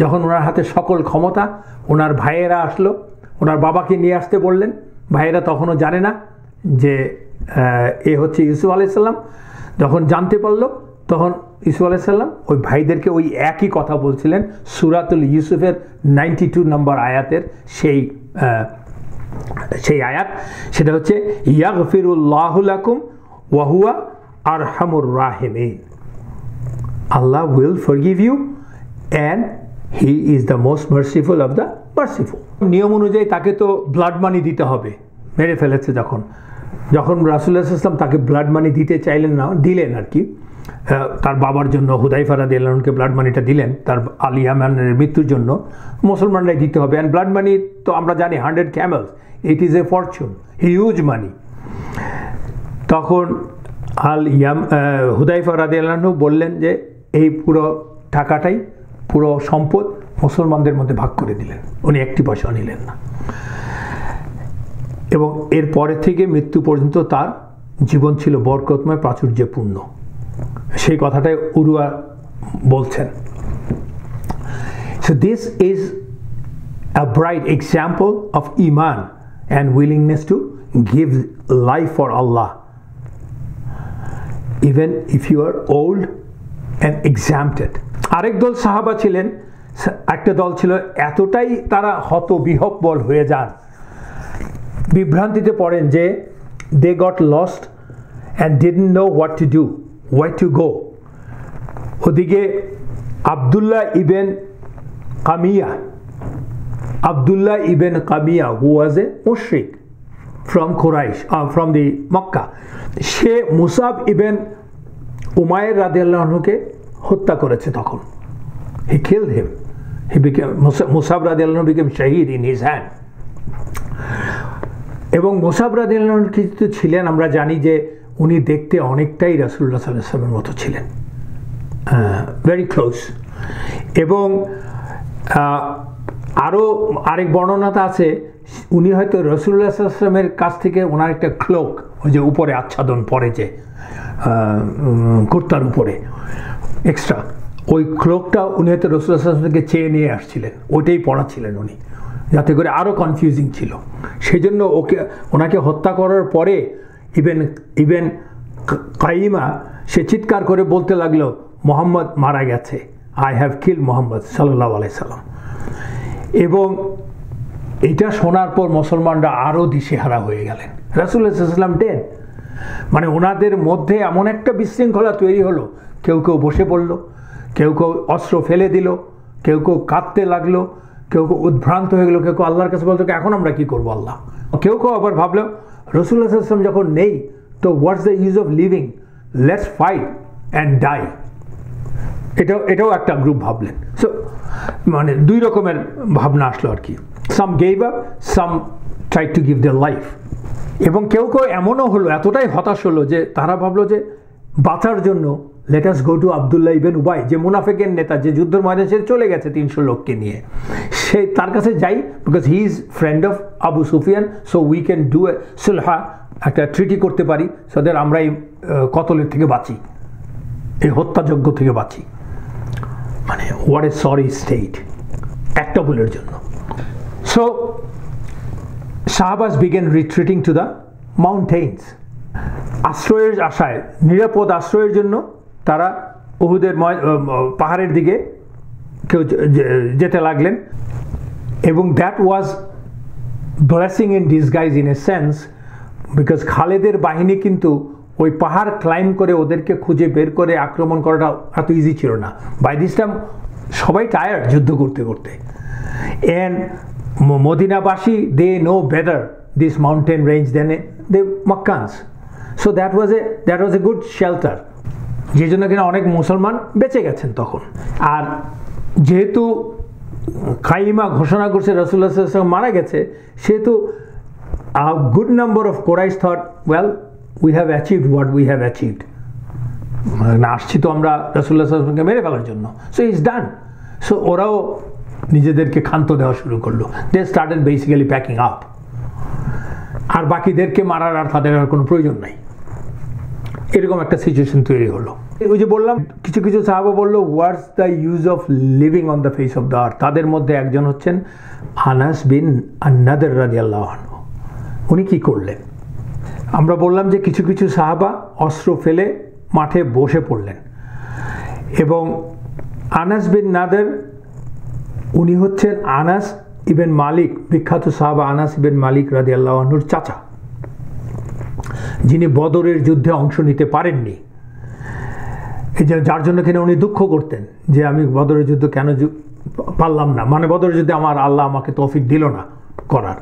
যখন ওনার হাতে সকল ক্ষমতা, ওনার ভাইয়েরা আসলো, ওনার বাবাকে নিয়ে আসতে বললেন। ভাইয়েরা তখনও জানে না যে এ হচ্ছে ইউসুফ আলাইহিস সালাম। যখন জানতে পারলো তখন ইউসুফ আলাইহিস সালাম ওই ভাইদেরকে ওই একই কথা বলছিলেন, সূরাতুল ইউসুফের 92 নম্বর আয়াতের সেই আয়াত, সেটা হচ্ছে ইয়াগফিরুল্লাহু লাকুম ওয়া হুয়া আরহামুর রাহিমিন। Allah will forgive you and he is the most merciful of the merciful. নিয়ম অনুযায়ী তাকে তো ব্লাড মানি দিতে হবে, মেরে ফেলেছে যখন রাসূলুল্লাহ সাল্লাল্লাহু আলাইহি ওয়াসাল্লাম তাকে ব্লাড মানি দিতে চাইলেন না, দিলেন আর কি। তার বাবার জন্য হুদাইফা রাদিয়াল্লাহু আনহুকে ব্লাড মানিটা দিলেন তার আলী ইয়ামানের মৃত্যুর জন্য, মুসলমানরাই দিতে হবে। অ্যান্ড ব্লাড মানি তো আমরা জানি 100 camels, it is a Fortune, huge মানি। তখন হুদাইফা রাদিয়াল্লাহু আনহু বললেন যে এই পুরো টাকাটাই, পুরো সম্পদ মুসলমানদের মধ্যে ভাগ করে দিলেন, উনি একটি পয়সা নিলেন না। এবং এর পরে থেকে মৃত্যু পর্যন্ত তার জীবন ছিল বরকতময়, প্রাচুর্যপূর্ণ। সেই কথাটাই উরওয়া বলছেন। So this is a bright example of iman and willingness to give life for Allah, even if you are old and exempted. আরেক দল সাহাবা ছিলেন, একটা দল ছিল এতটাই তারা হতবিহ্বল হয়ে যান, বিভ্রান্তিতে পড়েন যে they got lost and didn't know what to do, where to go. ওদিকে আব্দুল্লাহ ইবেন Kamiya who was a mushrik from Quraysh, from the Makkah, সে মুসাব ইবেন উমায়ের রাদিয়াল্লাহু আনহুকে হত্যা করেছে। তখন he killed him, মুসাব রাদিয়াল্লাহু আনহু became shahid in his hand. এবং মুসাব রাদিয়াল্লাহু আনহু কিন্তু ছিলেন, আমরা জানি যে উনি দেখতে অনেকটাই রাসূলুল্লাহ সাল্লাল্লাহু আলাইহি ওয়াসাল্লামের মতো ছিলেন, ভেরি ক্লোজ। এবং আরও আরেক বর্ণনাটা আছে, উনি হয়তো রাসূলুল্লাহ সাল্লাল্লাহু আলাইহি ওয়াসাল্লামের কাছ থেকে ওনার একটা ক্লোক, ওই যে উপরে আচ্ছাদন পরে যে কুর্তার উপরে এক্সট্রা, ওই ক্লোকটা উনি হয়তো রাসূলুল্লাহ সাল্লাল্লাহু আলাইহি ওয়াসাল্লামকে চেয়ে নিয়ে আসছিলেন, ওইটাই পড়াচ্ছিলেন উনি, যাতে করে আরও কনফিউজিং ছিল। সেই জন্য ওনাকে হত্যা করার পরে ইবেন কাইমা সে চিৎকার করে বলতে লাগলো, মোহাম্মদ মারা গেছে, আই হ্যাভ কিল মোহাম্মদ সাল্লাল্লাহু আলাইহি সাল্লাম। এবং এটা শোনার পর মুসলমানরা আরও দিশেহারা হয়ে গেলেন, রাসূলুল্লাহ সাল্লাল্লাহু আলাইহি ওয়াসাল্লাম ডেড। মানে ওনাদের মধ্যে এমন একটা বিশৃঙ্খলা তৈরি হলো, কেউ কেউ বসে পড়লো, কেউ কেউ অস্ত্র ফেলে দিল, কেউ কেউ কাঁদতে লাগলো, কেউ কেউ উদ্ভ্রান্ত হয়ে গেলো, কেউ কেউ আল্লাহর কাছে বলতো এখন আমরা কি করবো আল্লাহ। কেউ কেউ আবার ভাবলো রাসূলুল্লাহ সাল্লাল্লাহু আলাইহি ওয়াসাল্লাম যখন নেই, তো what's the use of living, let's fight and die. এটাও একটা গ্রুপ ভাবলেন। সো মানে দুই রকমের ভাবনা আসলো আর কি। Some gave up, some try to give their life. এবং কেউ কেউ এমনও হলো, এতটাই হতাশ হলো যে তারা ভাবলো যে বাঁচার জন্য let us go to Abdullah ibn Ubai, যে মুনাফিকের নেতা, যে যুদ্ধের ময়দানে সে চলে গেছে 300 লোককে নিয়ে, সে তার কাছে যাই, because he is friend of Abu Sufyan, so we can do a সুলহা, একটা ট্রিটি করতে পারি, সো দ্যাট আমরা এই কতলের থেকে বাঁচি, এই হত্যাযজ্ঞ থেকে বাঁচি। মানে হোয়াট এ সরি স্টেট, একটা ভুলের জন্য। সো সাহাবাস began retreating to the mountains. আশ্রয়ের আশায়, নিরাপদ আশ্রয়ের জন্য তারা উহুদের পাহাড়ের দিকে কেউ যেতে লাগলেন। এবং that was blessing in disguise in a sense, because খালেদের বাহিনী কিন্তু ওই পাহাড় ক্লাইম্ব করে ওদেরকে খুঁজে বের করে আক্রমণ করাটা এত ইজি ছিল না। বাই দিস টাইম সবাই টায়ার্ড যুদ্ধ করতে করতে। অ্যান্ড মদিনাবাসী they know better this mountain range than the Meccans, so that was a good shelter, যে জন্য কিনা অনেক মুসলমান বেঁচে গেছেন তখন। আর যেহেতু কাইমা ঘোষণা করছে রাসূলুল্লাহ সাল্লাল্লাহু আলাইহি ওয়াসাল্লাম মারা গেছে, সেহেতু a good number of Quraysh thought, well, we have achieved what we have achieved. আসছি তো আমরা রাসূলুল্লাহ সাল্লাল্লাহু আলাইহি ওয়াসাল্লামকে মেরে ফেলার জন্য, সো ইটস ডান। সো ওরাও নিজেদেরকে ক্ষান্ত দেওয়া শুরু করলো, they started basically packing up. আর বাকিদেরকে মারার আর তাদের আর কোনো প্রয়োজন নাই, এরকম একটা সিচুয়েশন তৈরি হলো। ওই যে বললাম, কিছু কিছু সাহাবা বললো হোয়াটস the use of living on the face of the earth. তাদের মধ্যে একজন হচ্ছেন আনাস বিন নাদর রাদিয়াল্লাহু আনহু। উনি কি করলেন? আমরা বললাম যে কিছু কিছু সাহাবা অস্ত্র ফেলে মাঠে বসে পড়লেন। এবং আনাস বিন নাদর, উনি হচ্ছেন আনাস ইবেন মালিক, বিখ্যাত সাহাবা আনাস ইবেন মালিক রাদিয়াল্লাহু আনহুর চাচা, যিনি বদরের যুদ্ধে অংশ নিতে পারেননি, যার জন্য কিনা উনি দুঃখ করতেন যে আমি বদরের যুদ্ধ কেন পারলাম না, মানে বদরের যুদ্ধে আমার আল্লাহ আমাকে তৌফিক দিল না করার।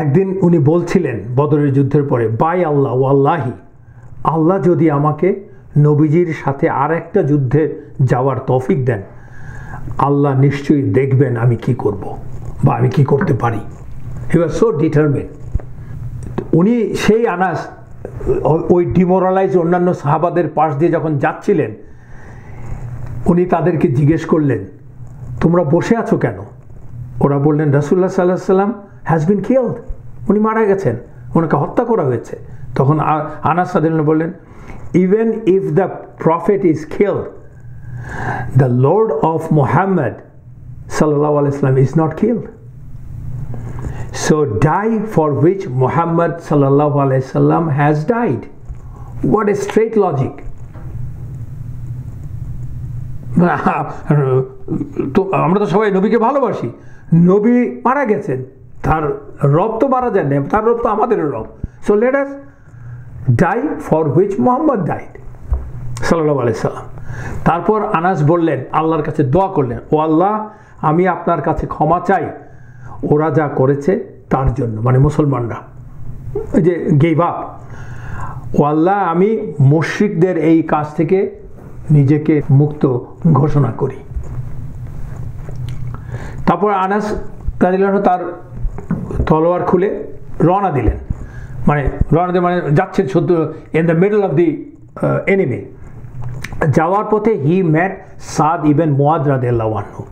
একদিন উনি বলছিলেন বদরের যুদ্ধের পরে, বাই আল্লাহ ওয়াল্লাহি আল্লাহ যদি আমাকে নবীজির সাথে আর একটা যুদ্ধে যাওয়ার তৌফিক দেন, আল্লাহ নিশ্চয়ই দেখবেন আমি কি করব বা আমি কি করতে পারি। হি ওয়াজ সো ডিটারমিন। উনি সেই আনাস ওই ডিমোরালাইজ অন্যান্য সাহাবাদের পাশ দিয়ে যখন যাচ্ছিলেন, উনি তাদেরকে জিজ্ঞেস করলেন, তোমরা বসে আছো কেন? ওরা বললেন, রাসূলুল্লাহ সাল্লাল্লাহু আলাইহি ওয়াসাল্লাম হ্যাজ বিন কিলড, উনি মারা গেছেন, ওনাকে হত্যা করা হয়েছে। তখন আনাস রাদিয়াল্লাহু বললেন, even if the prophet is killed, the Lord of Muhammad সাল্লাল্লাহু আলাইহি ওয়াসাল্লাম is not killed. So die for which Muhammad sallallahu alaihi wasallam has died. What a straight logic. তো আমরা তো সবাই নবীকে ভালোবাসি, নবী মারা গেছেন, তার রব তো মারা যায় না, তার রব তো আমাদের রব। So let us die for which Muhammad died sallallahu alaihi wasallam. তারপর আনাস বললেন, আল্লাহর কাছে দোয়া করলেন, ও আল্লাহ, আমি আপনার কাছে ক্ষমা চাই ওরা যা করেছে তার জন্য, মানে মুসলমানরা যে গেভ আপ। ও আল্লাহ, আমি মুশরিকদের এই কাজ থেকে নিজেকে মুক্ত ঘোষণা করি। তারপর আনাস রাদিয়াল্লাহু তার তলোয়ার খুলে রওনা দিলেন, মানে যাচ্ছেন শুধু in the middle of the enemy. যাওয়ার পথে হি ম্যাট সাদ ইবন মুআদ রাদিয়াল্লাহু আনহু।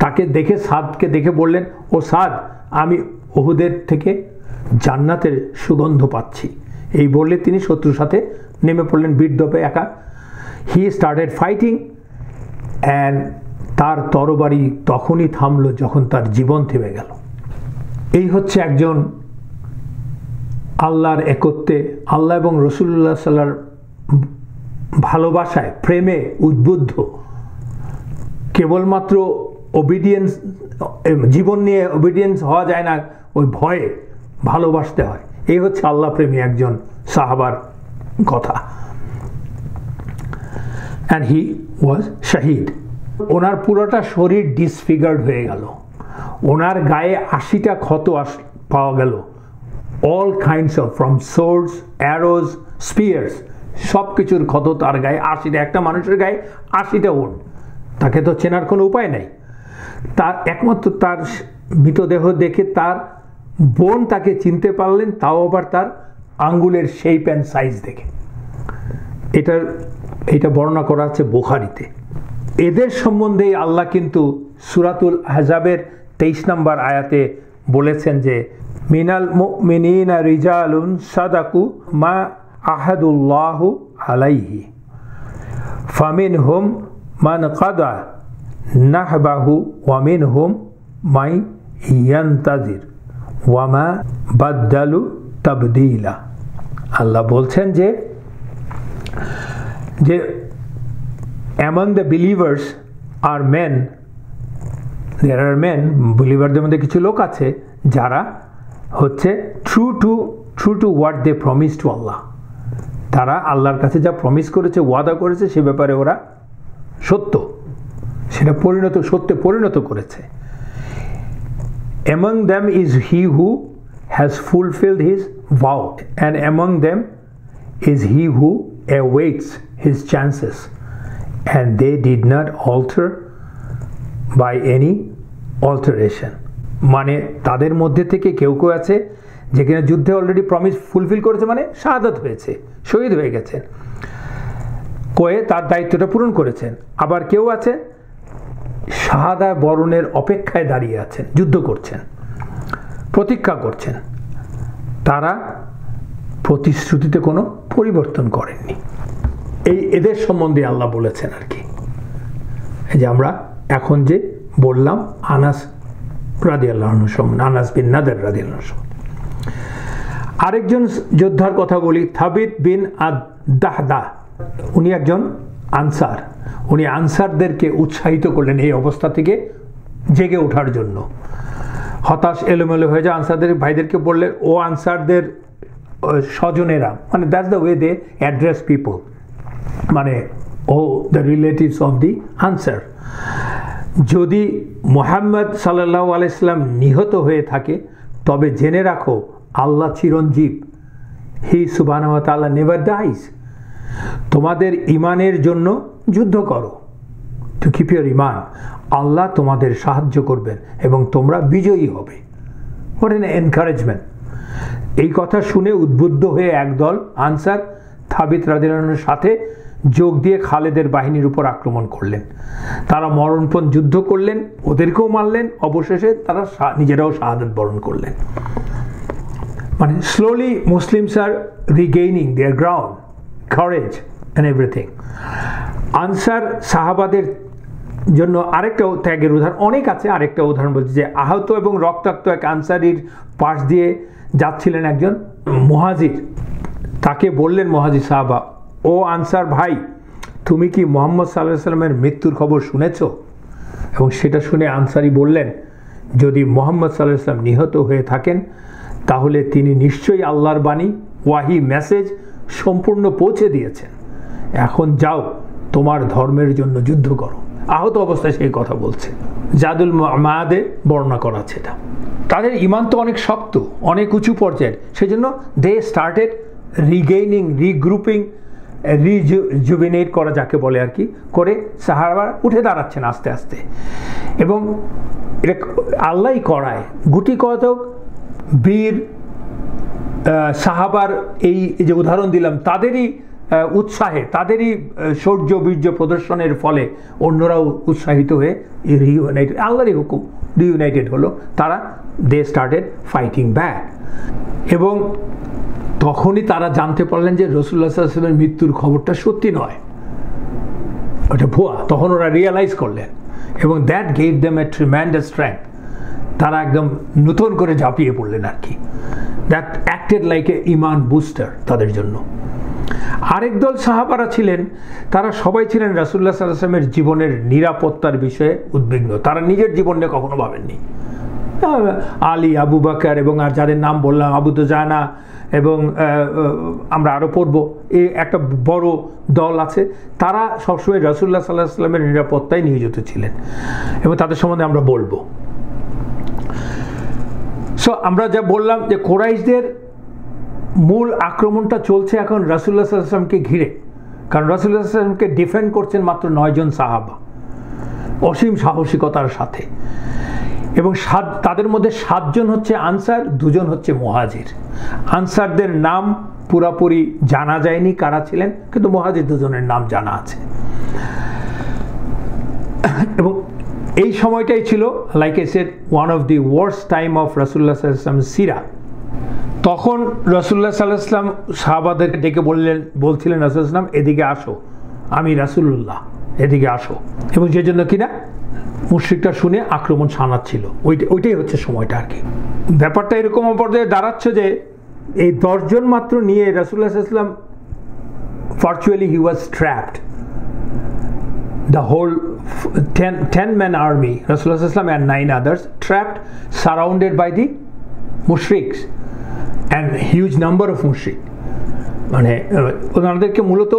তাকে দেখে, সাদকে দেখে বললেন, ও সাদ, আমি উহুদের থেকে জান্নাতের সুগন্ধ পাচ্ছি। এই বললে তিনি শত্রুর সাথে নেমে পড়লেন বীরদপে একা। হি স্টার্টেড ফাইটিং অ্যান্ড তার তরবারি তখনই থামলো যখন তার জীবন থেমে গেল। এই হচ্ছে একজন আল্লাহর একত্বে, আল্লাহ এবং রাসূলুল্লাহ সাল্লাল্লাহু আলাইহি ওয়াসাল্লাম ভালোবাসায়, প্রেমে উদ্বুদ্ধ, কেবলমাত্র ওবিডিয়েন্স, জীবন নিয়ে ওবিডিয়েন্স হওয়া যায় না, ওই ভয়ে ভালোবাসতে হয়। এই হচ্ছে আল্লাহ প্রেমী একজন সাহাবার কথা। অ্যান্ড হি ওয়াজ শাহিদ। ওনার পুরোটা শরীর ডিসফিগার্ড হয়ে গেল, ওনার গায়ে 80টা ক্ষত পাওয়া গেল, all kinds of, from swords, arose, spheres, সব কিছুর ক্ষত তার গায়ে 80টা। একটা মানুষের গায়ে 80টা উন্ড, তাকে তো চেনার কোনো উপায় নেই। তার একমাত্র তার মৃতদেহ দেখে তার বোন তাকে চিনতে পারলেন, তাও আবার তার আঙ্গুলের শেপ অ্যান্ড সাইজ দেখে। এটা বর্ণনা করা আছে বুখারীতে। এদের সম্বন্ধে আল্লাহ কিন্তু সূরাতুল আহজাবের 23 নম্বর আয়াতে বলেছেন যে, মিনাল মুমিনিনা রিজালুন সাদাকু মা আহাদুল্লাহু আলাইহি ফামিনহুম মান কাদা নাহবাহু ওয়া মিনহুম মাই ইয়ান্তাজির ওয়া মা বাদদালু তাবদীলা। আল্লাহ বলছেন যে among the believers are men, there are men, believerদের মধ্যে কিছু লোক আছে যারা হচ্ছে true to what they promised to Allah. তারা আল্লাহর কাছে যা প্রমিস করেছে, ওয়াদা করেছে, সে ব্যাপারে ওরা সত্য, সেটা সত্যে পরিণত করেছে। Among them is he who has fulfilled his vow, and among them is he who awaits his chances, and they did not alter by any alteration. মানে তাদের মধ্যে থেকে কেউ কেউ আছে যেখানে যুদ্ধে অলরেডি প্রমিস ফুলফিল করেছে, মানে শাহাদাত হয়েছে, শহীদ হয়ে গেছেন, কয়ে তার দায়িত্বটা পূরণ করেছেন। আবার কেউ আছে শাহাদা বরণের অপেক্ষায় দাঁড়িয়ে আছেন, যুদ্ধ করছেন, প্রতীক্ষা করছেন। তারা প্রতিশ্রুতিতে কোনো পরিবর্তন করেননি। এদের সম্বন্ধে আল্লাহ বলেছেন আর কি। এই যে আমরা এখন যে বললাম আনাস রাদিয়াল্লাহু আনহু সম্বন্ধে, আনাস বিন নাদের রাদিয়াল্লাহু আনহু। আরেকজন যোদ্ধার কথা বলি, থাবিত বিন আদ-দাহদা। উনি একজন আনসার। উনি আনসারদেরকে উৎসাহিত করলেন এই অবস্থা থেকে জেগে ওঠার জন্য। হতাশ এলোমেলো হয়ে যায় আনসারদের ভাইদেরকে বললেন, ও আনসারদের স্বজনেরা, মানে that's the way they address people, মানে O the relatives of the Ansar, যদি মুহাম্মদ সাল্লাল্লাহু আলাইহি সাল্লাম নিহত হয়ে থাকে তবে জেনে রাখো আল্লাহ চিরঞ্জীব, হি সুবহানাহু ওয়া তাআলা নেভার ডাইজ। তোমাদের ইমানের জন্য যুদ্ধ করো, টু কিপ ইউর ইমান, আল্লাহ তোমাদের সাহায্য করবেন এবং তোমরা বিজয়ী হবে। What an encouragement. এই কথা শুনে উদ্বুদ্ধ হয়ে একদল আনসার থাবিত রাদিয়াল্লাহু আনহুর সাথে যোগ দিয়ে খালেদের বাহিনীর উপর আক্রমণ করলেন। তারা মরণপণ যুদ্ধ করলেন, ওদেরকেও মারলেন, অবশেষে তারা নিজেরাও শাহাদাত বরণ করলেন। মানে slowly Muslims are regaining their ground, courage and everything. Ansar সাহাবাদের জন্য আরেকটা ত্যাগের উদাহরণ অনেক আছে। আরেকটা উদাহরণ বলছি যে আহত এবং রক্তাক্ত এক আনসারির পাশ দিয়ে যাচ্ছিলেন একজন মুহাজির। তাকে বললেন মুহাজির সাহাবা, ও আনসার ভাই, তুমি কি মুহাম্মদ সাল্লাল্লাহু আলাইহি ওয়াসাল্লামের মৃত্যুর খবর শুনেছ? এবং সেটা শুনে আনসারি বললেন, যদি মুহাম্মদ সাল্লাল্লাহু আলাইহি ওয়াসাল্লাম নিহত হয়ে থাকেন তাহলে তিনি নিশ্চয়ই আল্লাহর বাণী, ওয়াহি, মেসেজ সম্পূর্ণ পৌঁছে দিয়েছেন। এখন যাও, তোমার ধর্মের জন্য যুদ্ধ করো। আহত অবস্থায় সেই কথা বলছে। জাদুল মাআদে বর্ণনা করা আছে এটা। তাদের ইমান তো অনেক শক্ত, অনেক উঁচু পর্যায়ের, সেজন্য দে স্টার্টেড রিগেইনিং, রিগ্রুপিং, রিজুভিনেট করা যাকে বলে আর কি, করে সাহাবা উঠে দাঁড়াচ্ছেন আস্তে আস্তে। এবং এটা আল্লাহই করায়। গুটি কতক বীর সাহাবার এই যে উদাহরণ দিলাম, তাদেরই উৎসাহে, তাদেরই শৌর্য বীর্য প্রদর্শনের ফলে অন্যরাও উৎসাহিত হয়ে রিইউনাইটেড, আল্লাহরই হুকুম, রিইউনাইটেড হলো। তারা দে স্টার্টেড ফাইটিং ব্যাক। এবং তখনই তারা জানতে পারলেন যে রাসূলুল্লাহ সাল্লাল্লাহু আলাইহি ওয়াসাল্লামের মৃত্যুর খবরটা সত্যি নয়, ওটা ভুয়া। তখন ওরা রিয়েলাইজ করলেন এবং that gave them A tremendous strength. তারা একদম নতুন করে ঝাঁপিয়ে পড়লেন আর কি। That acted like a Iman booster তাদের জন্য। আরেক দল সাহাবারা ছিলেন, তারা সবাই ছিলেন রাসূলুল্লাহ সাল্লাল্লাহু আলাইহি ওয়াসাল্লামের জীবনের নিরাপত্তার বিষয়ে উদ্বিগ্ন। তারা নিজের জীবন নিয়ে কখনো ভাবেননি। আলী, আবু বকর এবং আর যাদের নাম বললাম, আবু দুজানা এবং আমরা আরও পড়ব, এই একটা বড় দল আছে। তারা সবসময় রাসূলুল্লাহ সাল্লাল্লাহু আলাইহি ওয়াসাল্লামের নিরাপত্তায় নিয়োজিত ছিলেন এবং তাদের সম্বন্ধে আমরা বলবো। সো আমরা যা বললাম যে কুরাইশদের মূল আক্রমণটা চলছে এখন রাসূলুল্লাহ সাল্লাল্লাহু আলাইহি ওয়াসাল্লামকে ঘিরে, কারণ রাসূলুল্লাহ সাল্লাল্লাহু আলাইহি ওয়াসাল্লামকে ডিফেন্ড করছেন মাত্র 9 জন সাহাবা অসীম সাহসিকতার সাথে। এবং তাদের মধ্যে 7 জন হচ্ছে আনসার, 2 জন হচ্ছে মুহাজির। আনসারদের নাম পুরোপুরি জানা যায়নি কারা ছিলেন, কিন্তু মুহাজির 2 জনের নাম জানা আছে। এবং এই সময়টাই ছিল, like I said, one of the worst time of রাসূলুল্লাহ সাল্লাল্লাহু আলাইহি ওয়াসাল্লাম সিরা। তখন রাসূলুল্লাহ সাল্লাল্লাহু আলাইহি ওয়াসাল্লাম সাহাবাদেরকে ডেকে বলছিলেন, রাসূলুল্লাহ সাল্লাল্লাহু আলাইহি ওয়াসাল্লাম এদিকে আসো, আমি রাসূলুল্লাহ, এদিকে আসো। এবং যে জন্য কিনা মুশরিকরা শুনে আক্রমণ শানাচ্ছিল, ওইটাই হচ্ছে সময়টা আর কি। ব্যাপারটা এরকম পর্যায়ে দাঁড়াচ্ছে যে এই 10 জন মাত্র নিয়ে রাসূলুল্লাহ সাল্লাল্লাহু আলাইহি ওয়াসাল্লাম virtually he was trapped. The whole 10-man army, Rasulullah sallallahu alaihi wasallam and 9 others, trapped, surrounded by the mushriks and huge number of mushrik. মানে ওনাদেরকে মূলত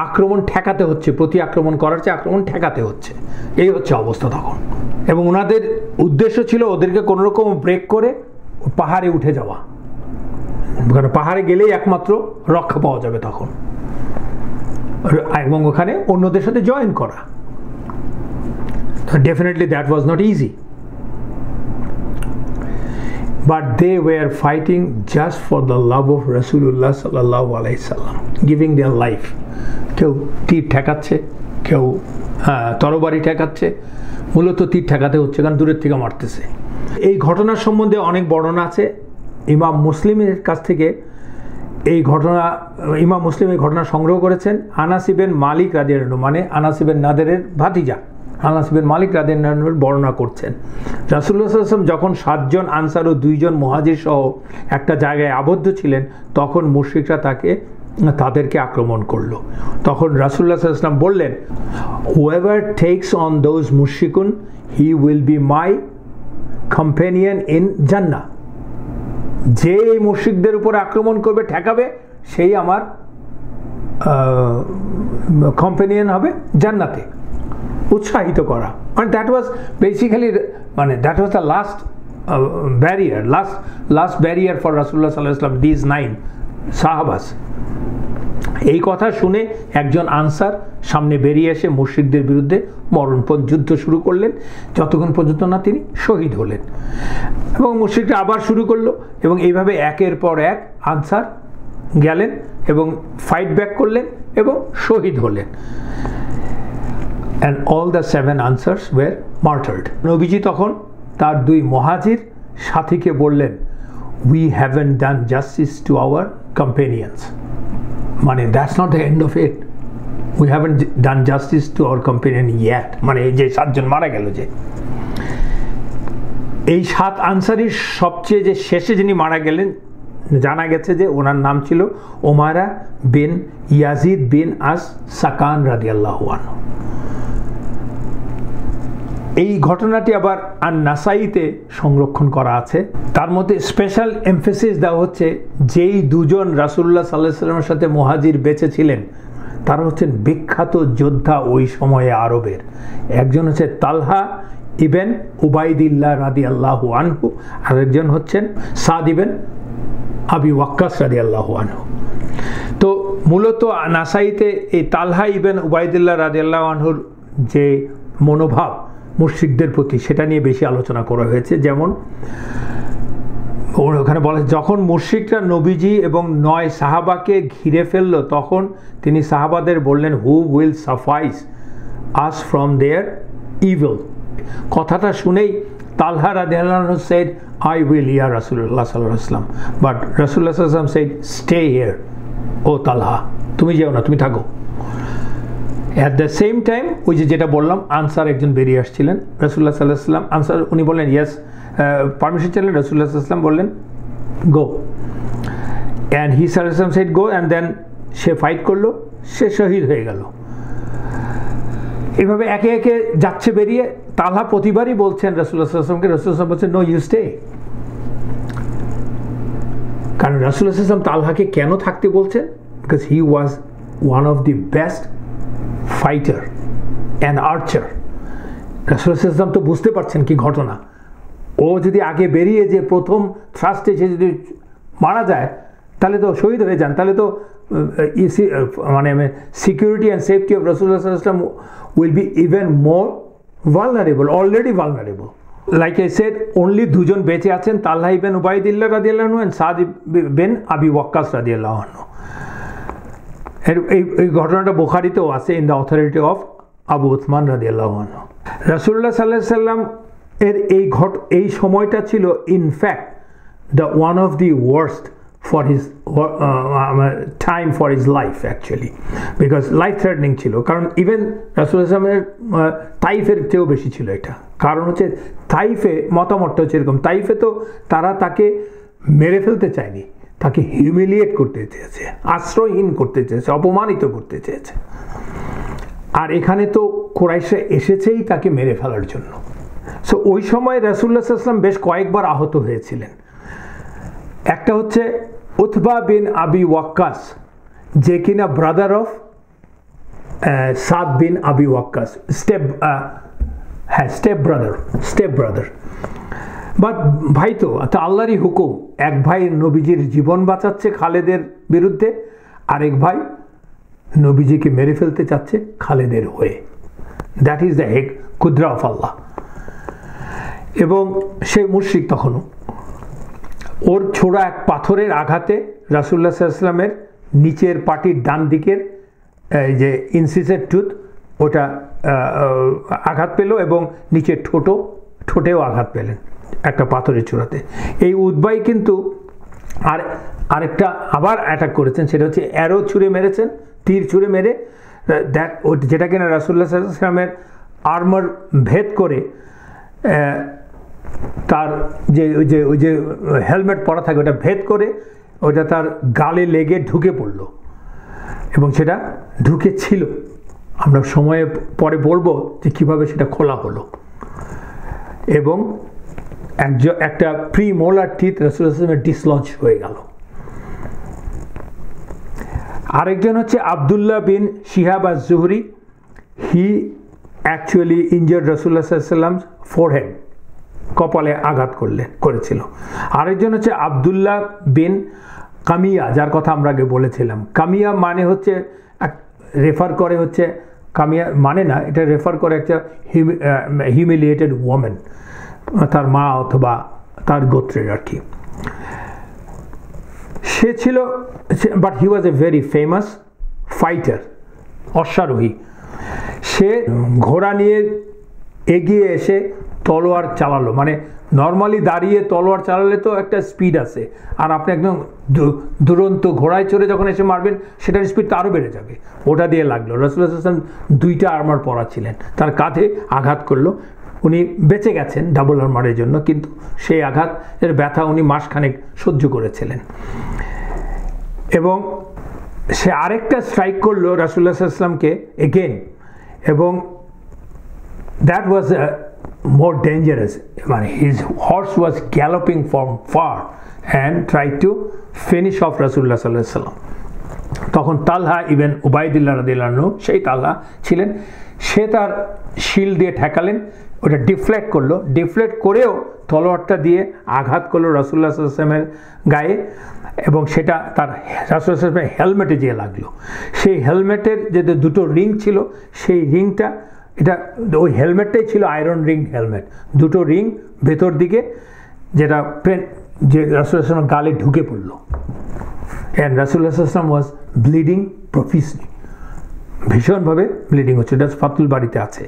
আক্রমণ ঠেকাতে হচ্ছে, প্রতি আক্রমণ করার চেয়ে আক্রমণ ঠেকাতে হচ্ছে, এই হচ্ছে অবস্থা তখন। এবং ওনাদের উদ্দেশ্য ছিল ওদেরকে কোনো রকম ব্রেক করে পাহাড়ে উঠে যাওয়া, কারণ পাহাড়ে গেলেই একমাত্র রক্ষা পাওয়া যাবে তখন, এবং ওখানে অন্যদের সাথে জয়েন করা। Definitely that was not easy, but they were fighting just for the love of রাসূলুল্লাহ সাল্লাল্লাহু আলাইহি সাল্লাম, গিভিং দেয়ার লাইফ। কেউ তীর ঠেকাচ্ছে, কেউ তরবারি ঠেকাচ্ছে, মূলত তীর ঠেকাতে হচ্ছে কারণ দূরের থেকে মারতেছে। এই ঘটনার সম্বন্ধে অনেক বর্ণনা আছে। ইমাম মুসলিমের কাছ থেকে এই ঘটনা, ইমাম মুসলিম এই ঘটনা সংগ্রহ করেছেন। আনাস ইবনে মালিক রাদিয়াল্লাহু আনহু, মানে আনাস ইবনে নাদেরের ভাতিজা আনাস ইবনে মালিক রাদিয়াল্লাহু আনহু বর্ণনা করছেন, রাসূলুল্লাহ সাল্লাল্লাহু আলাইহি ওয়াসাল্লাম যখন 7 জন আনসার ও 2 জন মুহাজির সহ একটা জায়গায় আবদ্ধ ছিলেন, তখন মুশরিকরা তাদেরকে আক্রমণ করলো। তখন রাসূলুল্লাহ সাল্লাল্লাহু আলাইহি ওয়াসাল্লাম বললেন, whoever takes on those mushrikun, he will be my companion in Jannah. যে এই মুশরিকদের উপরে আক্রমণ করবে, ঠেকাবে, সেই আমার কম্পেনিয়ন হবে জান্নাতে। উৎসাহিত করা, মানে দ্যাট ওয়াজ বেসিক্যালি, মানে that was the last barrier, last barrier for রাসূলুল্লাহ সাল্লাল্লাহু আলাইহি ওয়াসাল্লাম, দিস 9 সাহাবাস। এই কথা শুনে একজন আনসার সামনে বেরিয়ে এসে মুশরিকদের বিরুদ্ধে মরণপণ যুদ্ধ শুরু করলেন, যতক্ষণ পর্যন্ত না তিনি শহীদ হলেন। এবং মুশরিকরা আবার শুরু করলো, এবং এইভাবে একের পর এক আনসার গেলেন এবং ফাইট ব্যাক করলেন এবং শহীদ হলেন। অ্যান্ড অল দ্য 7 আনসার্স ওয়্যার মার্টার্ড। নবীজি তখন তার 2 মুহাজির সাথীকে বললেন, we haven't done justice to our companions, মানে that's not the end of it, we haven't done justice to our companion yet, মানে এই যে 7 জন মারা গেল, যে এই 7 আনসারির সবচেয়ে যে শেষে যিনি মারা গেলেন, জানা গেছে যে ওনার নাম ছিল ওমারা বিন ইয়াজিদ বিন আস সাকান রাদিয়াল্লাহু আনহু। এই ঘটনাটি আবার আন-নাসাইতে সংরক্ষণ করা আছে। তার মধ্যে স্পেশাল এমফেসিস দেওয়া হচ্ছে, যেই 2 জন রাসূলুল্লাহ সাল্লাল্লাহু আলাইহি ওয়াসাল্লামের সাথে মুহাজির বেঁচে ছিলেন তারা হচ্ছেন বিখ্যাত যোদ্ধা ওই সময়ে আরবের। একজন হচ্ছে তালহা ইবেন উবাইদিল্লাহ রাদিয়াল্লাহু আনহু, আর একজন হচ্ছেন সাদ ইবেন আবি ওয়াক্কাস রাদিয়াল্লাহু আনহু। তো মূলত নাসাইতে এই তালহা ইবেন উবাইদিল্লাহ রাদিয়াল্লাহু আনহুর যে মনোভাব মুশরিকদের প্রতি, সেটা নিয়ে বেশি আলোচনা করা হয়েছে। যেমন ওখানে বলে, যখন মুশরিকরা নবীজি এবং 9 সাহাবাকে ঘিরে ফেলল, তখন তিনি সাহাবাদের বললেন, who will suffice us from their evil. কথাটা শুনেই তালহা রাদিয়াল্লাহু আনহু said, I will, ya Rasulullah sallallahu alaihi wasallam. But Rasulullah sallallahu alaihi wasallam said, stay here, O Talha, তুমি যেও না, তুমি থাকো। At the same time, ওই যে যেটা বললাম, আনসার একজন বেরিয়ে আসছিলেন, রাসূলুল্লাহ সাল্লাল্লাহু আলাইহি ওয়াসাল্লাম আনসার, উনি বললেন ইয়েস, পারমিশন চাইলেন, রাসূলুল্লাহ সাল্লাল্লাহু আলাইহি ওয়াসাল্লাম বললেন গো, and he sallallahu alaihi wasallam said go, and then say fight করলো, সে শহীদ হয়ে গেল। এভাবে একে একে যাচ্ছে বেরিয়ে। তালহা প্রতিবারই বলছেন রাসূলুল্লাহ সাল্লাল্লাহু আলাইহি ওয়াসাল্লামকে, রাসূলুল্লাহ বলছেন নো, ইউ স্টে। কারণ রাসূলুল্লাহ সাল্লাল্লাহু আলাইহি ওয়াসাল্লাম তালহাকে কেন থাকতে বলছেন? Because he was one of the best fighter and archer. রাসূলুল্লাহ সাল্লাল্লাহু আলাইহি ওয়াসাল্লাম তো বুঝতে পারছেন কি ঘটনা, ও যদি আগে বেরিয়ে যে প্রথম থ্রাস্টে সে যদি মারা যায়, তাহলে তো শহীদ হয়ে যান, তাহলে তো মানে সিকিউরিটি অ্যান্ড সেফটি অফ রাসূলুল্লাহ সাল্লাল্লাহু আলাইহি ওয়াসাল্লাম will be even more vulnerable, already vulnerable. Like I said, only 2 জন বেঁচে আছেন, তালহা ইবেন উবাইদিল্লাহ রাদিয়াল্লাহু আনহু and সাদ বিন আবি ওয়াক্কাস রাদিয়াল্লাহু আনহু। এই ঘটনাটা বুখারীতেও আছে, in the authority of Abu Usman রাদিয়াল্লাহু আনহু। রাসূলুল্লাহ সাল্লাল্লাহু আলাইহি ওয়াসাল্লাম এর এই সময়টা ছিল in fact the one of the worst for his time for his life actually, because life threatening ছিল। কারণ ইভেন রাসূলুল্লাহ সাল্লাল্লাহু আলাইহি ওয়াসাল্লামের তাইফের চেয়েও বেশি ছিল এটা। কারণ হচ্ছে তাইফে মতামতটা হচ্ছে এরকম, তাইফে তো তারা তাকে মেরে ফেলতে চায়নি, তাকে হিউমিলিয়েট করতে চেয়েছে, আশ্রয়হীন করতে চেয়েছে, অপমানিত করতে চেয়েছে। আর এখানে তো কুরাইশরা এসেছেই তাকে মেরে ফেলার জন্য। সো ওই সময় রাসূলুল্লাহ সাল্লাল্লাহু আলাইহি ওয়াসাল্লাম বেশ কয়েকবার আহত হয়েছিলেন। একটা হচ্ছে উতবা বিন আবি ওয়াক্কাস, যে কিনা ব্রাদার অফ সাদ বিন আবি ওয়াক্কাস, স্টেপ ব্রাদার। বাট ভাই তো আল্লাহরই হুকুম, এক ভাই নবীজির জীবন বাঁচাচ্ছে খালেদের বিরুদ্ধে, আরেক ভাই নবীজিকে মেরে ফেলতে চাচ্ছে খালেদের হয়ে। দ্যাট ইজ দ্য কুদরা অফ আল্লাহ। এবং সে মুশরিক তখনও। ওর ছোড়া এক পাথরের আঘাতে রাসূলুল্লাহ সাল্লাল্লাহু আলাইহি ওয়াসাল্লামের নিচের পাটির ডান দিকের যে ইনসিসের টুথ, ওটা আঘাত পেল, এবং নিচের ঠোঁটেও আঘাত পেলেন একটা পাথরের ছোড়াতে। এই উতবাই কিন্তু আরেকটা আবার অ্যাটাক করেছেন, সেটা হচ্ছে অ্যারো ছুঁড়ে মেরেছেন, তীর ছুঁড়ে মেরে, যেটা কিনা রাসূলুল্লাহ সাল্লাল্লাহু আলাইহি ওয়াসাল্লামের আর্মার ভেদ করে তার ওই যে হেলমেট পরা থাকে ওটা ভেদ করে ওটা তার গালে লেগে ঢুকে পড়লো, এবং সেটা ঢুকে ছিল। আমরা সময়ে পরে বলবো যে কিভাবে সেটা খোলা হলো, এবং একটা প্রিমোলার টিথ রাসূলুল্লাহ সাল্লাল্লাহু আলাইহি ওয়াসাল্লামের ডিসলজ হয়ে গেল। আরেকজন হচ্ছে আব্দুল্লাহ বিন শিহাব আজ-জুহরি, হি অ্যাকচুয়ালি ইনজার্ড রাসূলুল্লাহ সাল্লাল্লাহু আলাইহি ওয়াসাল্লামস ফোরহেড, কপালে আঘাত করেছিল। আরেকজন হচ্ছে আব্দুল্লাহ বিন কামিয়া, যার কথা আমরা আগে বলেছিলাম, কামিয়া মানে হচ্ছে রেফার করে হচ্ছে, কামিয়া মানে না, এটা রেফার করে একটা হিউমিলিয়েটেড ওয়ামেন, তার মা অথবা তার গোত্রের আর কি। সে ছিল, but he was a very famous fighter, অশ্বারোহী। সে ঘোড়া নিয়ে এগিয়ে এসে তলোয়ার চালালো, মানে নর্মালি দাঁড়িয়ে তলোয়ার চালালে তো একটা স্পিড আছে, আর আপনি একদম দুরন্ত ঘোড়ায় চড়ে যখন এসে মারবেন সেটার স্পিড তো আরও বেড়ে যাবে। ওটা দিয়ে লাগলো। রাসূলুল্লাহ সাল্লাল্লাহু আলাইহি ওয়াসাল্লাম দুইটা আর্মার পরা ছিলেন, তার কাঁধে আঘাত করলো, উনি বেঁচে গেছেন ডাবল আর্মারের জন্য, কিন্তু সেই আঘাতের ব্যথা উনি মাসখানেক সহ্য করেছিলেন। এবং সে আরেকটা স্ট্রাইক করলো রাসূলুল্লাহ সাল্লাল্লাহু আলাইহি ওয়াসাল্লামকে এগেন, এবং that was more dangerous. His horse was galloping from far and tried to finish off Rasulullah sallallahu alaihi wasallam. তখন তালহা ইবন উবাইদুল্লাহ রাদিয়াল্লাহু আনহু, সেই তালহা ছিলেন, সে তার শিল দিয়ে ঠেকালেন, ওটা ডিফ্লেক্ট করলো, ডিফ্লেক্ট করেও তলোয়ারটা দিয়ে আঘাত করলো রাসূলুল্লাহ সাল্লাল্লাহু আলাইহি ওয়াসাল্লামের গায়ে, এবং সেটা তার রাসূলুল্লাহ সাল্লাল্লাহু আলাইহি ওয়াসাল্লামের হেলমেটে যেয়ে লাগলো। সেই হেলমেটের যে দুটো রিং ছিল, সেই রিংটা, এটা ওই হেলমেটটাই ছিল আয়রন রিং হেলমেট, দুটো রিং ভেতর দিকে, যেটা যে রাসূলুল্লাহ সাল্লাল্লাহু আলাইহি ওয়াসাল্লামের গালে ঢুকে পড়লো। অ্যান্ড রাসূলুল্লাহ সাল্লাল্লাহু আলাইহি ওয়াসাল্লাম ওয়াজ ব্লিডিং প্রফিউজলি, ভীষণভাবে ব্লিডিং হচ্ছে, এটা ফাতুল বাড়িতে আছে।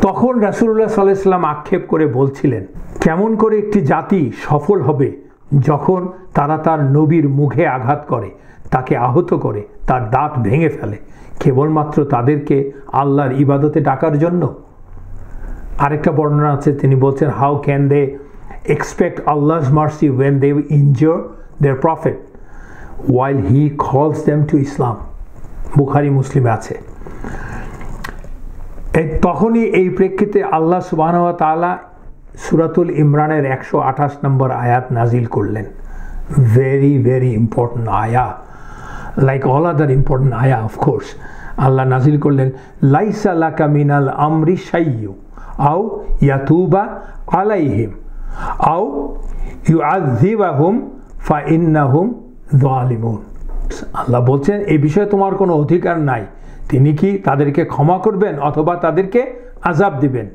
তখন রাসূলুল্লাহ সাল্লাল্লাহু আলাইহি ওয়াসাল্লাম আক্ষেপ করে বলছিলেন, কেমন করে একটি জাতি সফল হবে যখন তারা তার নবীর মুখে আঘাত করে, তাকে আহত করে, তার দাঁত ভেঙে ফেলে, কেবলমাত্র তাদেরকে আল্লাহর ইবাদতে ডাকার জন্য। আরেকটা বর্ণনা আছে, তিনি বলছেন, how can they expect Allah's mercy when they injure their prophet while he calls them to Islam। বুখারী মুসলিমে আছে। তখনই এই প্রেক্ষিতে আল্লাহ সুবহানাহু ওয়া তাআলা সূরাতুল ইমরানের 128 নম্বর আয়াত নাজিল করলেন। ভেরি ভেরি ইম্পর্টেন্ট আয়া, like all other important ayah, of course. Allah nazil করলেন, লাইসা লাকা মিনাল আমরি শাইয়্যু আও ইয়াতুবা আলাইহিম আও ইউআযযিবাহুম ফাইন্নাহুম যালিমুন। আল্লাহ বলছেন, এই বিষয়ে তোমার কোনো অধিকার নাই, তিনি কি তাদেরকে ক্ষমা করবেন অথবা তাদেরকে আযাব দিবেন,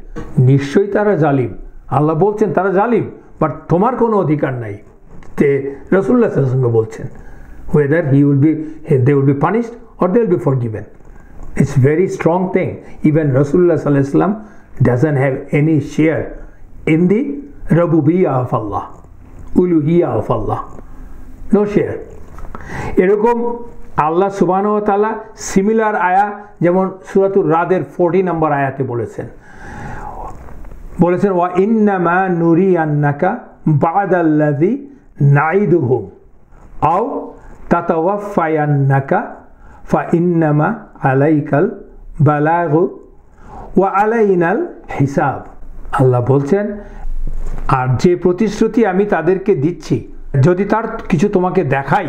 নিশ্চয়ই তারা জালিম। আল্লাহ বলছেন তারা জালিম, বাট তোমার কোনো অধিকার নাই। তে রাসূলুল্লাহ সাল্লাল্লাহু আলাইহি ওয়াসাল্লাম বলছেন whether they will be punished or they will be forgiven. It's very strong thing. Even Rasulullah sallallahu alaihi wasallam doesn't have any share in the rububiyyah of Allah, uluhiyyah of Allah, no share. এরকম আল্লাহ সুবহানাহু ওয়া তাআলা similar আয়া যেমন সূরাতুর রাদের 40 নম্বর আয়াতে বলেছেন ওয়া ইন্নামা নুরিয়ান্নাকা বা'দাল্লাযী নাইদুহুম আও তাতাওয়াফায়ান্নাকা ফাইন্নামা আলাইকাল বালাগু ওয়া আলাইনাল হিসাব। আল্লাহ বলছেন, আর যে প্রতিশ্রুতি আমি তাদেরকে দিচ্ছি, যদি তার কিছু তোমাকে দেখাই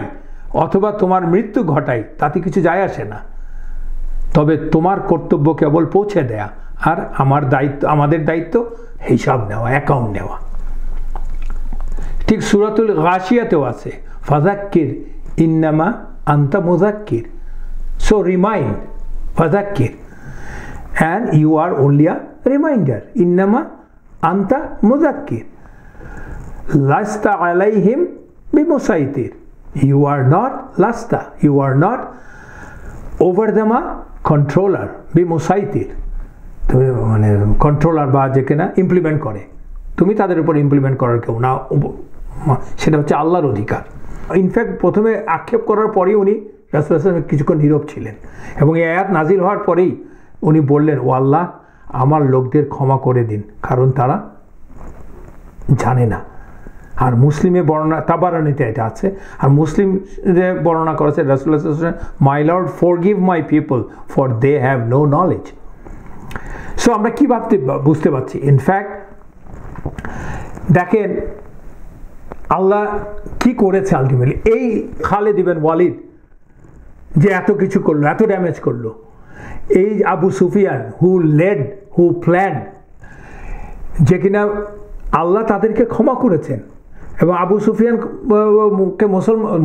অথবা তোমার মৃত্যু ঘটাই, তাতে কিছু যায় আসে না, তবে তোমার কর্তব্য কেবল পৌঁছে দেয়া, আর আমাদের দায়িত্ব হিসাব নেওয়া, অ্যাকাউন্ট নেওয়া। ঠিক সূরাতুল গাশিয়াতেও আছে, ফাযাক্কির ইন্নামা আনতা মুযাক্কির, সো রিমাইন্ড, ফাযাক্কির, and you are only a reminder, ইন্নামা আনতা মুযাক্কির লাস্তা আলাইহিম বিমুসাইতির, you are not লাস্তা, you are not over them a controller, বিমুসাইতির, তুমি মানে কন্ট্রোলার বা যে কিনা ইমপ্লিমেন্ট করে, তুমি তাদের উপর ইমপ্লিমেন্ট করার কেউ না, সেটা হচ্ছে আল্লাহর অধিকার। ইনফ্যাক্ট প্রথমে আক্ষেপ করার পরেই উনি রাসূলুল্লাহ সাল্লাল্লাহু আলাইহি ওয়াসাল্লাম কিছুক্ষণ নীরব ছিলেন, এবং এই আয়াত নাজিল হওয়ার পরেই উনি বললেন, ও আল্লাহ, আমার লোকদের ক্ষমা করে দিন, কারণ তারা জানে না। আর মুসলিমে বর্ণনা, তাবারানীতে এটা আছে, আর মুসলিম বর্ণনা করেছে রাসূলুল্লাহ সাল্লাল্লাহু আলাইহি ওয়াসাল্লাম, my lord forgive my people for they have no knowledge. So আমরা কি বুঝতে পারছি, ইনফ্যাক্ট দেখেন আল্লাহ কি করেছে আলটিমেটলি। এই খালিদ ইবনে ওয়ালিদ যে এত কিছু করলো, এত ড্যামেজ করলো, এই আবু সুফিয়ান হু প্ল্যান, যে কিনা আল্লাহ তাদেরকে ক্ষমা করেছেন, এবং আবু সুফিয়ানকে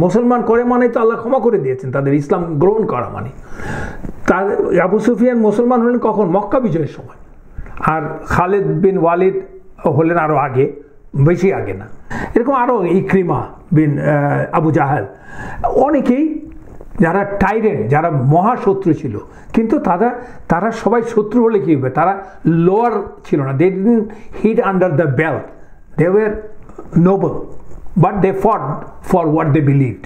মুসলমান করে মানে তো আল্লাহ ক্ষমা করে দিয়েছেন, তাদের ইসলাম গ্রহণ করা মানে। আবু সুফিয়ান মুসলমান হলেন কখন? মক্কা বিজয়ের সময়। আর খালিদ বিন ওয়ালিদ হলেন আরও আগে, বেশি আগে না। এরকম আরও ইকরিমা বিন আবু জাহাল, অনেকেই যারা টাইরেন্ট, যারা মহাশত্রু ছিল, কিন্তু তারা সবাই শত্রু হলে কী হবে, তারা লোয়ার ছিল না। They didn't hit under the belt, they were noble, but they fought for what they believed.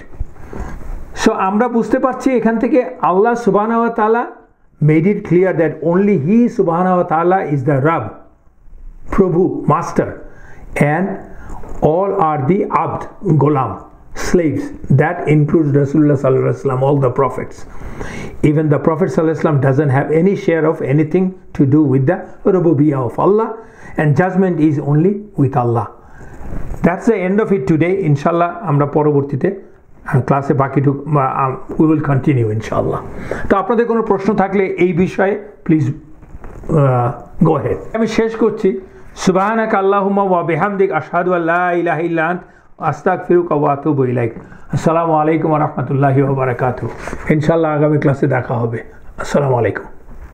So আমরা বুঝতে পারছি এখান থেকে আল্লাহ সুবহানাহু ওয়া তাআলা made it clear that only He subhanahu wa ta'ala is the Rabb, Prabhu, Master, and all are the Abd, Ghulam, slaves. That includes Rasulullah sallallahu alaihi wasallam, all the prophets. Even the Prophet sallallahu alaihi wasallam doesn't have any share of anything to do with the Rububiyyah of Allah, and judgment is only with Allah. That's the end of it today. Inshallah, আমরা পরবর্তীতে ক্লাসে বাকিটুকু we will continue ইনশাআল্লাহ। তো আপনাদের কোনো প্রশ্ন থাকলে এই বিষয়ে প্লিজ গো হেড। আমি শেষ করছি, সুবহানাকা আল্লাহুম্মা ওয়া বিহামদিক আশহাদু আল্লা ইলাহা ইল্লা আনতা আস্তাগফিরুকা ওয়া আতুবু ইলাইক। আসসালামু আলাইকুম ওয়া রাহমাতুল্লাহি ওয়া বারাকাতুহু। ইনশাআল্লাহ আগামী ক্লাসে দেখা হবে। আসসালামু আলাইকুম।